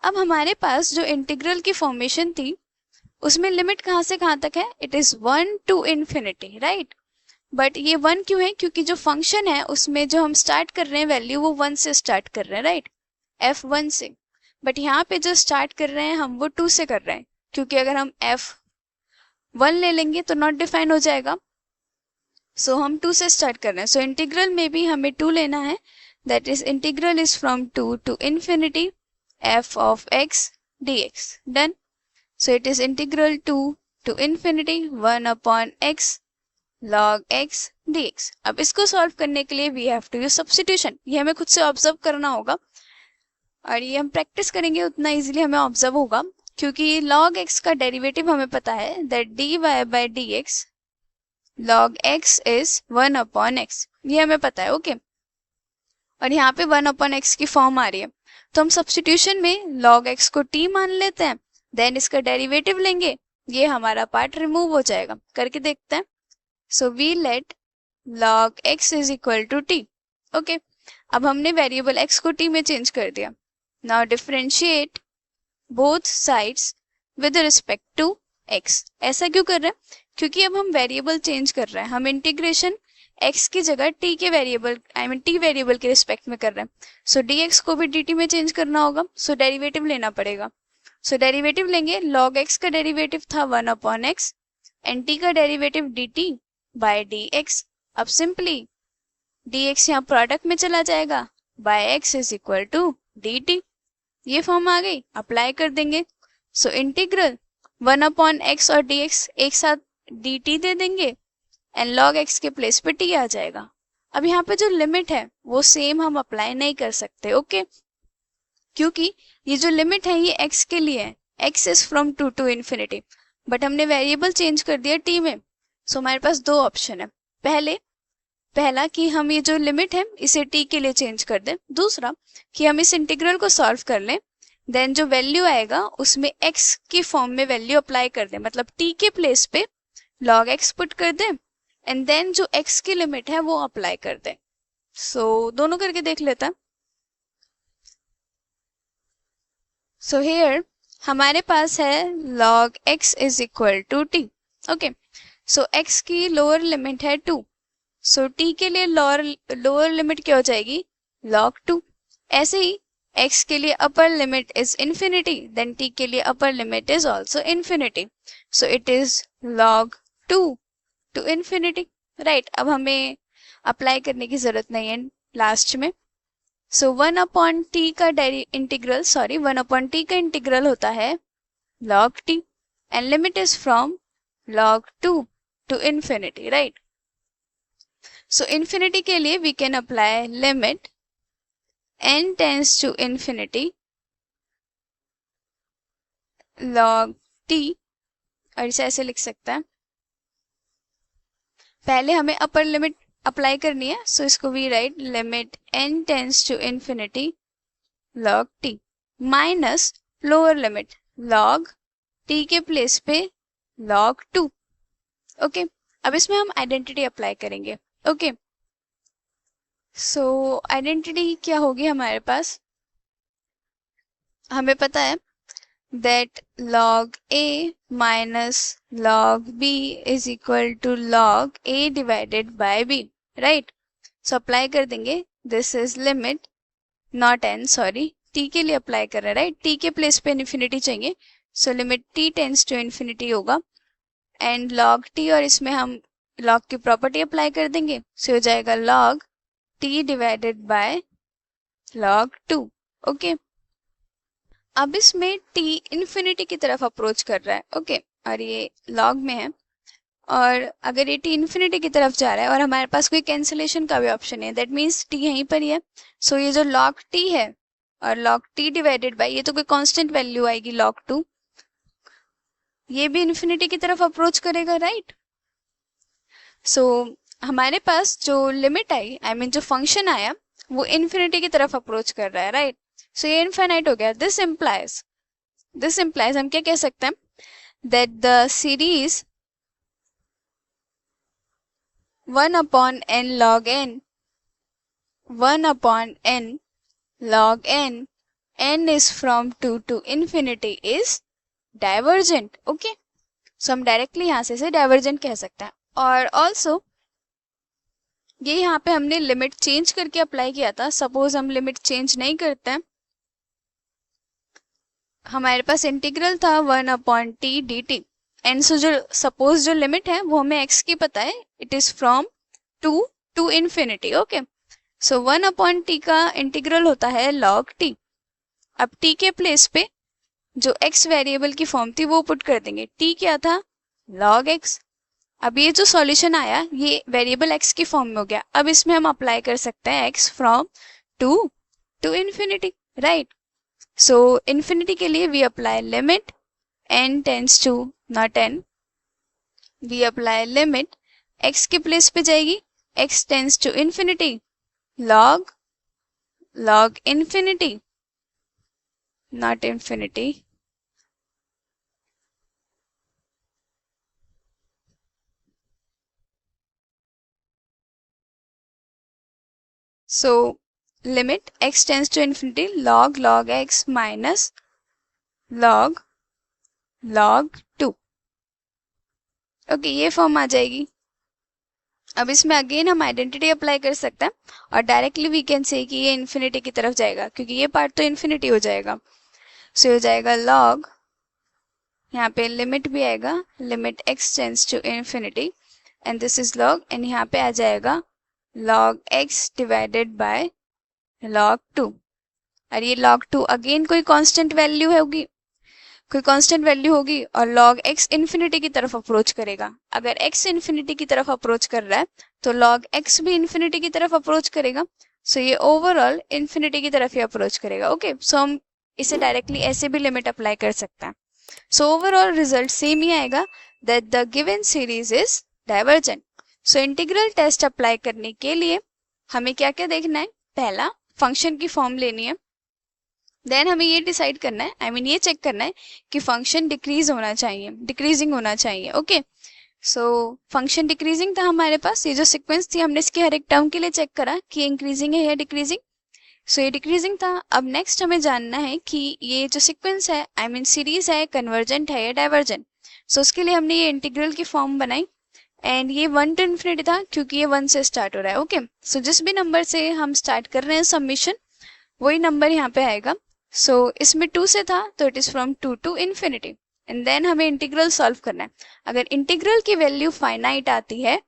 अब हमारे पास जो इंटीग्रल की फॉर्मेशन थी उसमें लिमिट कहाँ से कहाँ तक है? It is 1 to infinity, right? But ये 1 क्यों है? क्योंकि जो फंक्शन है उसमें जो हम स्टार्ट कर रहे हैं वैल्यू वो 1 से स्टार्ट कर रहे हैं, राइट? f1 से। बट यहाँ पे जो स्टार्ट कर रहे हैं हम वो 2 से कर रहे हैं, क्योंकि अगर हम f1 ले लेंगे तो नॉट डिफाइन हो जाएगा। सो हम 2 से स्टार्ट कर रहे हैं। सो इंटीग्रल में भी हमें 2 लेना है, that is integral is from 2 to infinity f of x dx। Done. So it is integral 2 to infinity 1 upon x log x dx। अब इसको सॉल्व करने के लिए we have to use substitution. ये हमें खुद से ऑब्जर्व करना होगा, और ये हम प्रैक्टिस करेंगे उतना इजीली हमें ऑब्जर्व होगा, क्योंकि log x का डेरिवेटिव हमें पता है that dy by dx log x is 1 upon x, ये हमें पता है। ओके, और यहाँ पे 1 upon x की फॉर्म आ रही है, तो हम सब्स्टिट्यूशन में log x को t मान लेते हैं, देन इसका डेरिवेटिव लेंगे, ये हमारा पार्ट रिमूव हो जाएगा। करके देखते हैं। So we let log x is equal to t। Okay, अब हमने वेरिएबल x को t में चेंज कर दिया। Now differentiate both sides with respect to x। ऐसा क्यों कर रहे हैं? क्योंकि अब हम वेरिएबल चेंज कर रहे हैं, हम इंटीग्रेशन x की जगह t के वेरिएबल t वेरिएबल के रिस्पेक्ट में कर रहे हैं। सो dx को भी dt में चेंज करना होगा, सो डेरिवेटिव लेना पड़ेगा। सो डेरिवेटिव लेंगे, log x का डेरिवेटिव था 1 अपॉन x, एंड t का डेरिवेटिव dt बाय dx। अब सिंपली dx यहाँ प्रोडक्ट में चला जाएगा, by x is equal to dt। ये फॉर्म आ गई, अप्लाई कर देंगे। सो इंटीग्रल 1 अपॉन x और dx एक साथ dt दे देंगे, एंड log x के प्लेस पे t आ जाएगा। अब यहाँ पे जो लिमिट है वो सेम हम अप्लाई नहीं कर सकते। ओके, क्योंकि ये जो लिमिट है ये x के लिए है, x is from 2 to infinity. But हमने वेरिएबल चेंज कर दिया t में। सो हमारे पास दो ऑप्शन है, पहला कि हम ये जो लिमिट है इसे t के लिए चेंज कर दें, दूसरा कि हम इस इंटीग्रल को सॉल्व कर लें, देन जो वैल्यू आएगा उसमें x की फॉर्म में वैल्यू अप्लाई कर दें, मतलब t के प्लेस पे log x पुट कर दें एंड देन जो x की लिमिट है वो अप्लाई कर दें। सो दोनों करके देख लेता। सो हियर हमारे पास है log x is equal to t। Okay, so x की लोअर लिमिट है 2, सो t के लिए लोअर लिमिट क्या हो जाएगी, log 2। ऐसे ही x के लिए upper limit is infinity, then t के लिए upper limit is also infinity, so it is log 2 to infinity. Right, अब हमें अप्लाई करने की जरूरत नहीं है लास्ट में। सो 1/t का इंटीग्रल होता है log t and limit is from log 2 to infinity. Right, so infinity के लिए we can apply limit n tends to infinity log t, और इसे ऐसे लिख सकते हैं, पहले हमें अपर लिमिट अप्लाई करनी है, सो इसको we write limit n tends to infinity log t minus lower limit log t के प्लेस पे log 2। ओके, अब इसमें हम आइडेंटिटी अप्लाई करेंगे। ओके, सो आइडेंटिटी क्या होगी हमारे पास, हमें पता है that log a minus log b is equal to log a divided by b, right? So apply कर देंगे, this is limit not n, sorry, t के लिए अप्लाई कर रहे हैं, राइट, t के प्लेस पे इन्फिनिटी चाहिए, so limit t tends to infinity होगा एंड log t, और इसमें हम log की प्रॉपर्टी अप्लाई कर देंगे, सो हो जाएगा log t divided by log 2। Okay, अब इसमें t इन्फिनिटी की तरफ अप्रोच कर रहा है। ओके, और ये log में है, और अगर ये t इन्फिनिटी की तरफ जा रहा है और हमारे पास कोई कैंसिलेशन का भी ऑप्शन है, दैट मीन्स t यहीं पर ही है, सो ये जो log t है और log t डिवाइडेड बाय, ये तो कोई कांस्टेंट वैल्यू आएगी log 2, ये भी इन्फिनिटी की तरफ अप्रोच करेगा। राइट, सो हमारे पास जो लिमिट आई, आई मीन जो फंक्शन आया, वो इन्फिनिटी की तरफ अप्रोच कर रहा है। राइट, सो ये इनफाइनाइट हो गया। दिस इम्प्लाइज हम क्या कह सकते हैं, that the series 1/n log n, 1/n log n is from 2 to infinity is divergent। Okay, so हम डायरेक्टली यहां से इसे डाइवर्जेंट कह सकते हैं। और ऑल्सो ये यहाँ पे हमने लिमिट चेंज करके अप्लाई किया था, सपोज हम लिमिट चेंज नहीं करते हैं, हमारे पास इंटीग्रल था 1/t dt एंड सो जो सपोज जो लिमिट है वो हमें x की पता है, it is from 2 to infinity. Okay, so 1/t का इंटीग्रल होता है log t। अब t के प्लेस पे जो x वेरिएबल की फॉर्म थी वो पुट कर देंगे, t क्या था, log x। अब ये जो सॉल्यूशन आया ये वेरिएबल x की फॉर्म में हो गया। अब इसमें हम अप्लाई कर सकते हैं x from 2 to infinity. Right, so infinity के लिए we apply limit n tends to not n, we apply limit x के प्लेस पे जाएगी, x tends to infinity log infinity not infinity, so limit x tends to infinity log x minus log 2। Okay, ये form आ जाएगी। अब इसमें again हम identity apply कर सकते हैं और डायरेक्टली वी कैन से कि ये इन्फिनिटी की तरफ जाएगा, क्योंकि ये पार्ट तो इन्फिनिटी हो जाएगा, सो हो जाएगा log, यहाँ पे लिमिट भी आएगा, limit x tends to infinity and this is log, and यहाँ पे आ जाएगा log x divided by log 2। और ये log 2 अगेन कोई कांस्टेंट वैल्यू होगी और log x इन्फिनिटी की तरफ अप्रोच करेगा। अगर x इन्फिनिटी की तरफ अप्रोच कर रहा है तो log x भी इन्फिनिटी की तरफ अप्रोच करेगा, सो ये ओवरऑल इन्फिनिटी की तरफ ही अप्रोच करेगा। ओके, सो हम इसे डायरेक्टली ऐसे भी लिमिट अप्लाई कर सकते हैं। सो ओवरऑल रिजल्ट सेम ही आएगा, that the given series is divergent. So integral test apply करने के लिए हमें क्या क्या देखना है, पहला फंक्शन की फॉर्म लेनी है, देन हमें ये डिसाइड करना है, आई मीन ये चेक करना है कि फंक्शन डिक्रीज होना चाहिए, डिक्रीजिंग होना चाहिए। ओके, सो फंक्शन डिक्रीजिंग था हमारे पास, ये जो सीक्वेंस थी हमने इसके हर एक टर्म के लिए चेक करा कि इंक्रीजिंग है या डिक्रीजिंग। सो ये डिक्रीजिंग था। अब नेक्स्ट हमें जानना है कि ये जो सीक्वेंस है, आई मीन सीरीज है, कन्वर्जेंट है या डाइवर्जेंट। सो उसके लिए हमने ये इंटीग्रल की फॉर्म बनाई एंड ये 1 to infinity था क्योंकि ये 1 से स्टार्ट हो रहा है। ओके, सो जिस भी नंबर से हम स्टार्ट कर रहे हैं सबमिशन, वही नंबर यहाँ पे आएगा। सो इसमें 2 से था तो it is from 2 to infinity and then हमें इंटीग्रल सॉल्व करना है। अगर इंटीग्रल की वैल्यू फाइनाइट आती है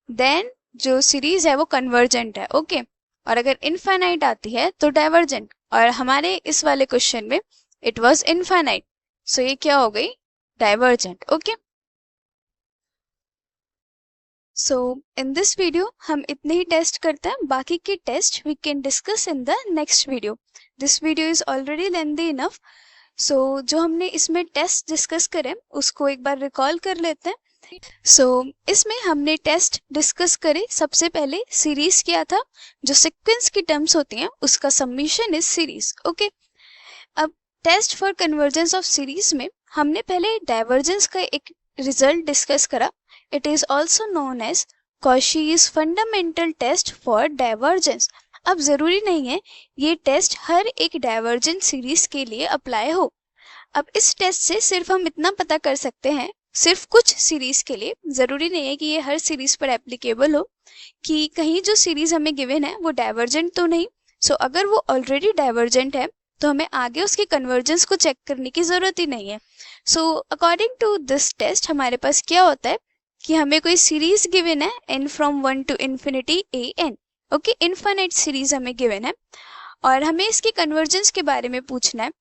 देन जो सीरीज है वो कन्वर्जेंट है। ओके, और अगर इनफाइनाइट आती है तो डाइवर्जेंट, और हमारे इस वाले क्वेश्चन में इट वाज इनफाइनाइट, सो ये क्या हो गई, divergent. Okay, so in this video हम इतने ही टेस्ट करते हैं, बाकी के test we can discuss in the next video. This video is already lengthy enough, so जो हमने इसमें टेस्ट डिस्कस करे उसको एक बार रिकॉल कर लेते हैं। सो इसमें हमने टेस्ट डिस्कस करे, सबसे पहले सीरीज क्या था, जो सीक्वेंस की टर्म्स होती हैं उसका समीशन इज सीरीज। ओके, अब test for convergence of series में हमने पहले डाइवर्जेंस का एक रिजल्ट डिस्कस करा, it is also known as Cauchy's fundamental test for divergence. अब जरूरी नहीं है ये टेस्ट हर एक डाइवर्जेंट सीरीज के लिए अप्लाई हो। अब इस टेस्ट से सिर्फ हम इतना पता कर सकते हैं, सिर्फ कुछ सीरीज के लिए, जरूरी नहीं है कि ये हर सीरीज पर एप्लीकेबल हो, कि कहीं जो सीरीज हमें गिवन है वो डाइवर्जेंट तो नहीं। सो अगर वो ऑलरेडी डाइवर्जेंट है तो हमें आगे उसके कन्वर्जेंस को चेक करने की जरूरत ही नहीं है। So according to this test हमारे पास क्या होता है कि हमें कोई सीरीज गिवन है n from 1 to infinity an। ओके, इनफाइनाइट सीरीज हमें गिवन है और हमें इसके कन्वर्जेंस के बारे में पूछना है।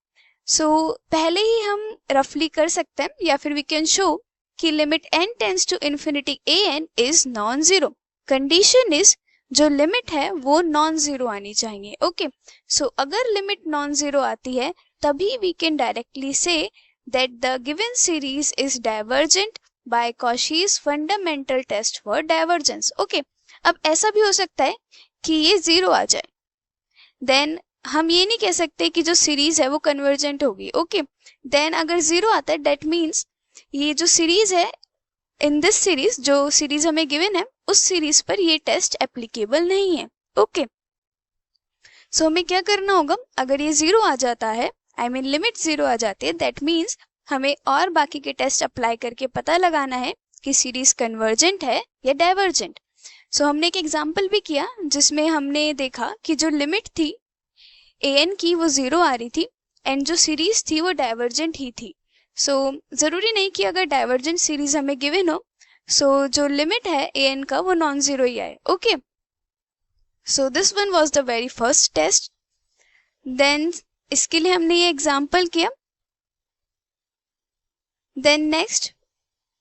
सो पहले ही हम रफली कर सकते हैं या फिर वी कैन शो कि limit n tends to infinity an is non zero. Condition is जो लिमिट है वो नॉन जीरो आनी चाहिए। ओके, सो अगर लिमिट नॉन जीरो आती है तभी we can directly say that the given series is divergent by Cauchy's fundamental test for divergence। Okay, अब ऐसा भी हो सकता है कि ये जीरो आ जाए, देन हम ये नहीं कह सकते कि जो सीरीज है वो कन्वर्जेंट होगी। ओके, देन अगर जीरो आता है दैट मीन्स ये जो सीरीज है, इन दिस सीरीज जो सीरीज हमें गिवन है उस सीरीज पर ये टेस्ट एप्लीकेबल नहीं है। ओके, सो हमें क्या करना होगा, अगर ये जीरो आ जाता है, आई मीन लिमिट जीरो आ जाती है, दैट मीन्स हमें और बाकी के टेस्ट अप्लाई करके पता लगाना है कि सीरीज कन्वर्जेंट है या डाइवर्जेंट। सो हमने एक एग्जांपल भी किया जिसमें हमने देखा कि जो लिमिट थी an की वो जीरो आ रही थी एंड जो सीरीज थी वो डाइवर्जेंट ही थी। सो जरूरी नहीं कि अगर डाइवर्जेंट सीरीज हमें गिवन हो सो जो लिमिट है an का वो नॉन जीरो ही आए। Okay, so this one was the very first test. Then इसके लिए हमने ये एग्जांपल किया। Then next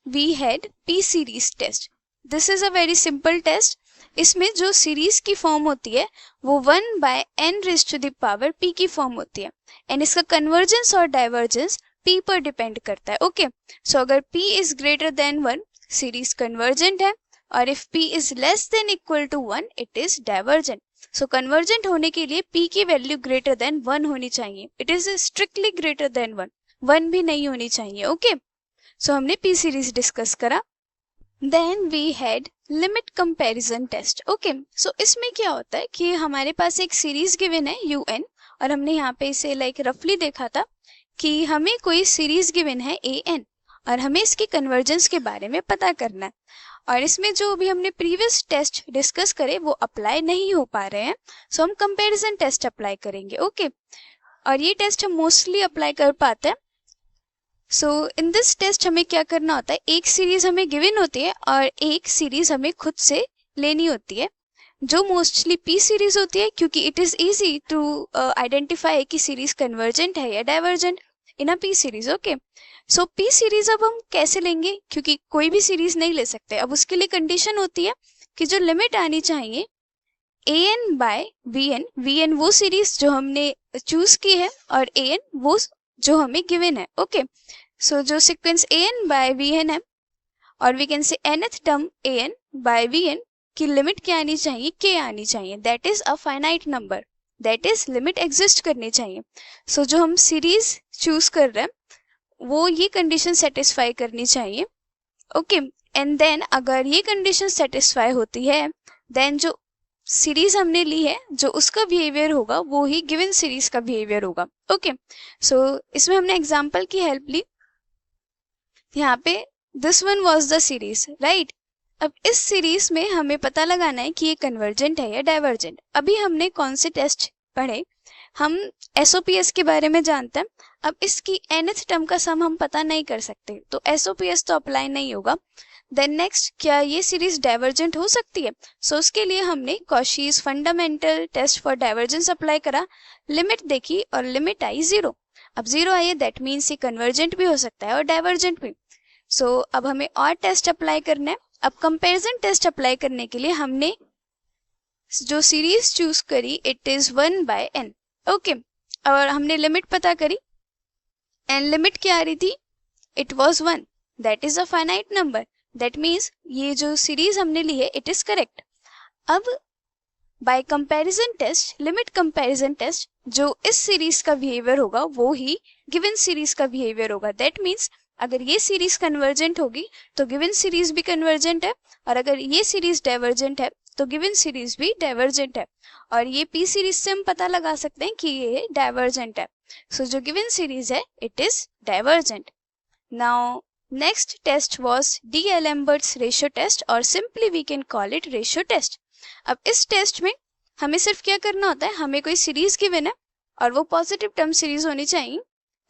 we had P series test. This is a very simple test. इसमें जो सीरीज की फॉर्म होती है वो 1 by n raised to the power p की फॉर्म होती है एंड इसका कन्वर्जेंस और डाइवर्जेंस p पर डिपेंड करता है। ओके, सो अगर p is greater than 1 series convergent है और if p is less than equal to 1 it is divergent. So convergent होने के लिए p की वैल्यू ग्रेटर देन 1 होनी चाहिए, it is strictly greater than 1, 1 भी नहीं होनी चाहिए। ओके, सो हमने p सीरीज डिस्कस करा। Then we had limit comparison test. Okay, so इसमें क्या होता है कि हमारे पास एक सीरीज गिवन है un और हमने यहाँ पे इसे लाइक रफली देखा था कि हमें कोई सीरीज गिवन है an और हमें इसके कन्वर्जेंस के बारे में पता करना है और इसमें जो भी हमने प्रीवियस टेस्ट डिस्कस करे वो अप्लाई नहीं हो पा रहे हैं, सो हम कंपैरिजन टेस्ट अप्लाई करेंगे। ओके, और ये टेस्ट हम मोस्टली अप्लाई कर पाते हैं। सो इन दिस टेस्ट हमें क्या करना होता है, एक सीरीज हमें गिवन होती है और एक सीरीज हमें खुद से लेनी होती है जो मोस्टली p सीरीज होती है क्योंकि it is easy to identify कि सीरीज कन्वर्जेंट है या divergent in a p series. Okay, so p series अब हम कैसे लेंगे क्योंकि कोई भी सीरीज नहीं ले सकते। अब उसके लिए कंडीशन होती है कि जो लिमिट आनी चाहिए an बाय vn, vn वो सीरीज जो हमने चूज की है और an वो जो हमें गिवन है। ओके, सो जो सीक्वेंस an बाय vn है, और we can say nth term an by vn की लिमिट क्या आनी चाहिए, k आनी चाहिए, that is a finite number, that is limit exist करनी चाहिए। सो जो हम सीरीज चूज कर रहे हैं वो ये कंडीशन सेटिस्फाई करनी चाहिए, ओके। एंड देन अगर ये कंडीशन सेटिस्फाई होती है, देन जो सीरीज हमने ली है जो उसका बिहेवियर होगा वो ही गिवन सीरीज का बिहेवियर होगा, ओके। सो इसमें हमने एग्जांपल की हेल्प ली, यहाँ पे this one was the series, right. अब इस सीरीज में हमें पता लगाना है कि ये कन्वर्जेंट है या डाइवर्जेंट। अभी हमने कौन से टेस्ट पढ़े, हम एसओपीएस के बारे में जानते हैं। अब इसकी nth टर्म का सम हम पता नहीं कर सकते, तो एसओपीएस तो अप्लाई नहीं होगा। देन नेक्स्ट, क्या ये सीरीज डाइवर्जेंट हो सकती है? सो उसके लिए हमने Cauchy's fundamental test for divergence apply करा, लिमिट देखी और लिमिट आई 0। अब 0 आई है, दैट मीन्स ये कन्वर्जेंट भी हो सकता है और डाइवर्जेंट भी। सो अब हमें और टेस्ट अप्लाई करना है। अब कंपैरिजन टेस्ट अप्लाई करने के लिए हमने जो सीरीज चूज करी it is 1 by n, okay. और हमने लिमिट पता करी एंड लिमिट क्या आ रही थी, it was 1, that is a finite number, that means ये जो सीरीज हमने ली है इट इज करेक्ट। अब by comparison test, limit comparison test, जो इस सीरीज का बिहेवियर होगा वो ही गिवन सीरीज का बिहेवियर होगा, दैट मीन्स अगर ये सीरीज कन्वर्जेंट होगी तो गिवन सीरीज भी कन्वर्जेंट है, और अगर ये सीरीज डाइवर्जेंट है तो गिवन सीरीज भी डाइवर्जेंट है। और ये पी सीरीज से हम पता लगा सकते हैं कि ये डाइवर्जेंट है। सो जो गिवन सीरीज है it is divergent. Now next test was D'Alembert's ratio test, और simply we can call it ratio test. अब इस टेस्ट में हमें सिर्फ क्या करना होता है, हमें कोई सीरीज गिवन है और वो पॉजिटिव टर्म सीरीज होनी चाहिए,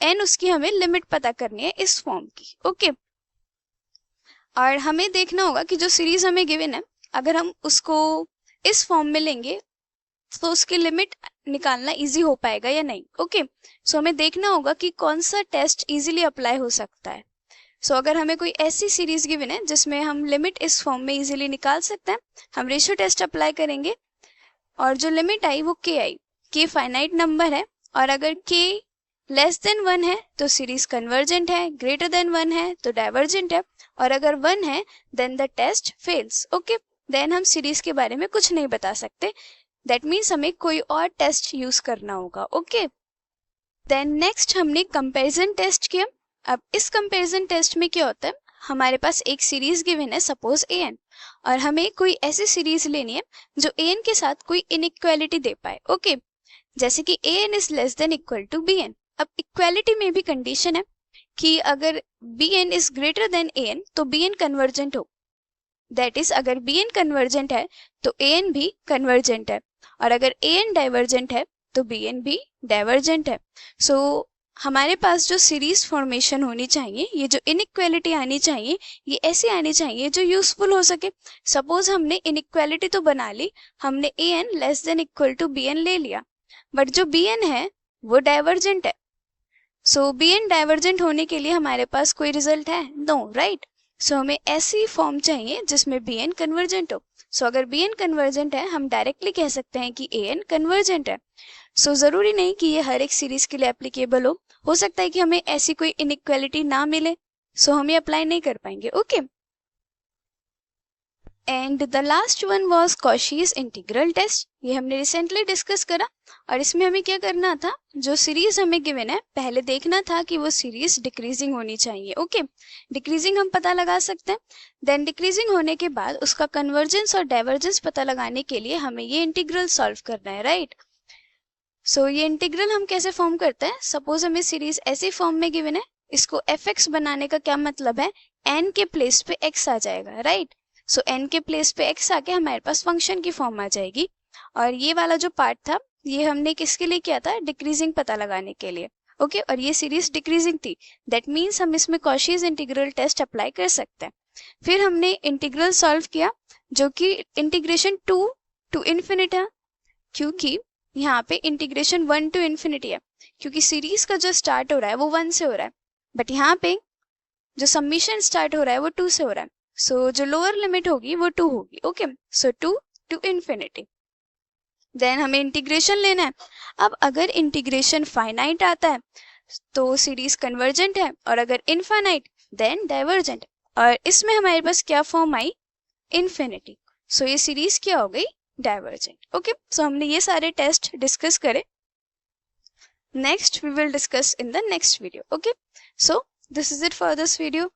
एंड उसकी हमें लिमिट पता करनी है इस फॉर्म की, ओके। और हमें देखना होगा कि जो सीरीज हमें गिवन है अगर हम उसको इस फॉर्म में लेंगे तो उसकी लिमिट निकालना इजी हो पाएगा या नहीं, ओके। सो हमें देखना होगा कि कौन सा टेस्ट इजीली अप्लाई हो सकता है। सो अगर हमें कोई ऐसी सीरीज गिवन है जिसमें हम लिमिट इस फॉर्म में इजीली निकाल सकते हैं, हम रेशियो टेस्ट अप्लाई करेंगे और जो लिमिट आई वो k आई। k फाइनाइट नंबर है और अगर k लेस देन 1 है तो सीरीज कन्वर्जेंट है, ग्रेटर देन 1 है तो डाइवर्जेंट है, और अगर 1 है then the test fails, okay. Then हम सीरीज के बारे में कुछ नहीं बता सकते, दैट मीन्स हमें कोई और टेस्ट यूज करना होगा, ओके। देन नेक्स्ट हमने कंपैरिजन टेस्ट किया। अब इस कंपैरिजन टेस्ट में क्या होता है, हमारे पास एक सीरीज गिवन है सपोज an, और हमें कोई ऐसी सीरीज लेनी है जो an के साथ कोई इनइक्वालिटी दे पाए, ओके। जैसे कि an is less than equal to bn। अब इक्वालिटी में भी कंडीशन है कि अगर bn is greater than an तो bn कन्वर्जेंट हो, दैट इज अगर bn कन्वर्जेंट है तो an भी कन्वर्जेंट है, और अगर an डाइवर्जेंट है तो bn भी डाइवर्जेंट है। सो हमारे पास जो सीरीज फॉर्मेशन होनी चाहिए, ये जो इनइक्वालिटी आनी चाहिए, ये ऐसी आनी चाहिए जो यूजफुल हो सके। सपोज हमने इनइक्वालिटी तो बना ली, हमने an less than equal to bn ले लिया, बट जो bn है वो डाइवर्जेंट है। सो bn डाइवर्जेंट होने के लिए हमारे पास कोई रिजल्ट है, नो, राइट। सो हमें ऐसी फॉर्म चाहिए जिसमें bn कन्वर्जेंट हो। सो अगर bn कन्वर्जेंट है हम डायरेक्टली कह सकते हैं कि an कन्वर्जेंट है। सो जरूरी नहीं कि ये हर एक सीरीज के लिए एप्लीकेबल हो सकता है कि हमें ऐसी कोई इनइक्वालिटी ना मिले, सो हम ये अप्लाई नहीं कर पाएंगे, okay. And the last one was Cauchy's integral test, ये हमने रिसेंटली डिस्कस करा, और इसमें हमें क्या करना था, जो सीरीज हमें गिवन है पहले देखना था कि वो सीरीज डिक्रीजिंग होनी चाहिए, ओके। डिक्रीजिंग हम पता लगा सकते हैं, देन डिक्रीजिंग होने के बाद उसका कन्वर्जेंस और डाइवर्जेंस पता लगाने के लिए हमें ये इंटीग्रल सॉल्व करना है, राइट। सो ये इंटीग्रल हम कैसे फॉर्म करते हैं, सपोज हमें सीरीज ऐसी फॉर्म में गिवन है, इसको fx बनाने का क्या मतलब है, n के प्लेस पे x आ जाएगा, राइट। सो n के प्लेस पे x आके हमारे पास फंक्शन की फॉर्म आ जाएगी, और ये वाला जो पार्ट था ये हमने किसके लिए किया था, डिक्रीजिंग पता लगाने के लिए, ओके। और ये सीरीज डिक्रीजिंग थी, दैट मीन्स हम इसमें कॉशीज इंटीग्रल टेस्ट अप्लाई कर सकते हैं। फिर हमने इंटीग्रल सॉल्व किया जो कि इंटीग्रेशन 2 टू इन्फिनिटी है, क्योंकि यहाँ पे इंटीग्रेशन 1 टू इन्फिनिटी है, क्योंकि सीरीज का जो स्टार्ट हो रहा है वो 1 से हो रहा है, बट यहाँ पे जो सबमिशन स्टार्ट हो रहा है वो 2 से हो रहा है। सो जो लोअर लिमिट होगी वो 2 होगी, okay. So 2 to infinity. Then हमें इंटीग्रेशन लेना है। अब अगर इंटीग्रेशन फाइनाइट आता है तो सीरीज कन्वर्जेंट है, और अगर इनफाइनाइट देन डाइवर्जेंट। और इसमें हमारे पास क्या फॉर्म आई, इन्फिनिटी। सो ये सीरीज क्या हो गई, डाइवर्जेंट। ओके, सो हमने ये सारे टेस्ट डिस्कस करे। Next we will discuss in the next video. Okay, so this is it for this video.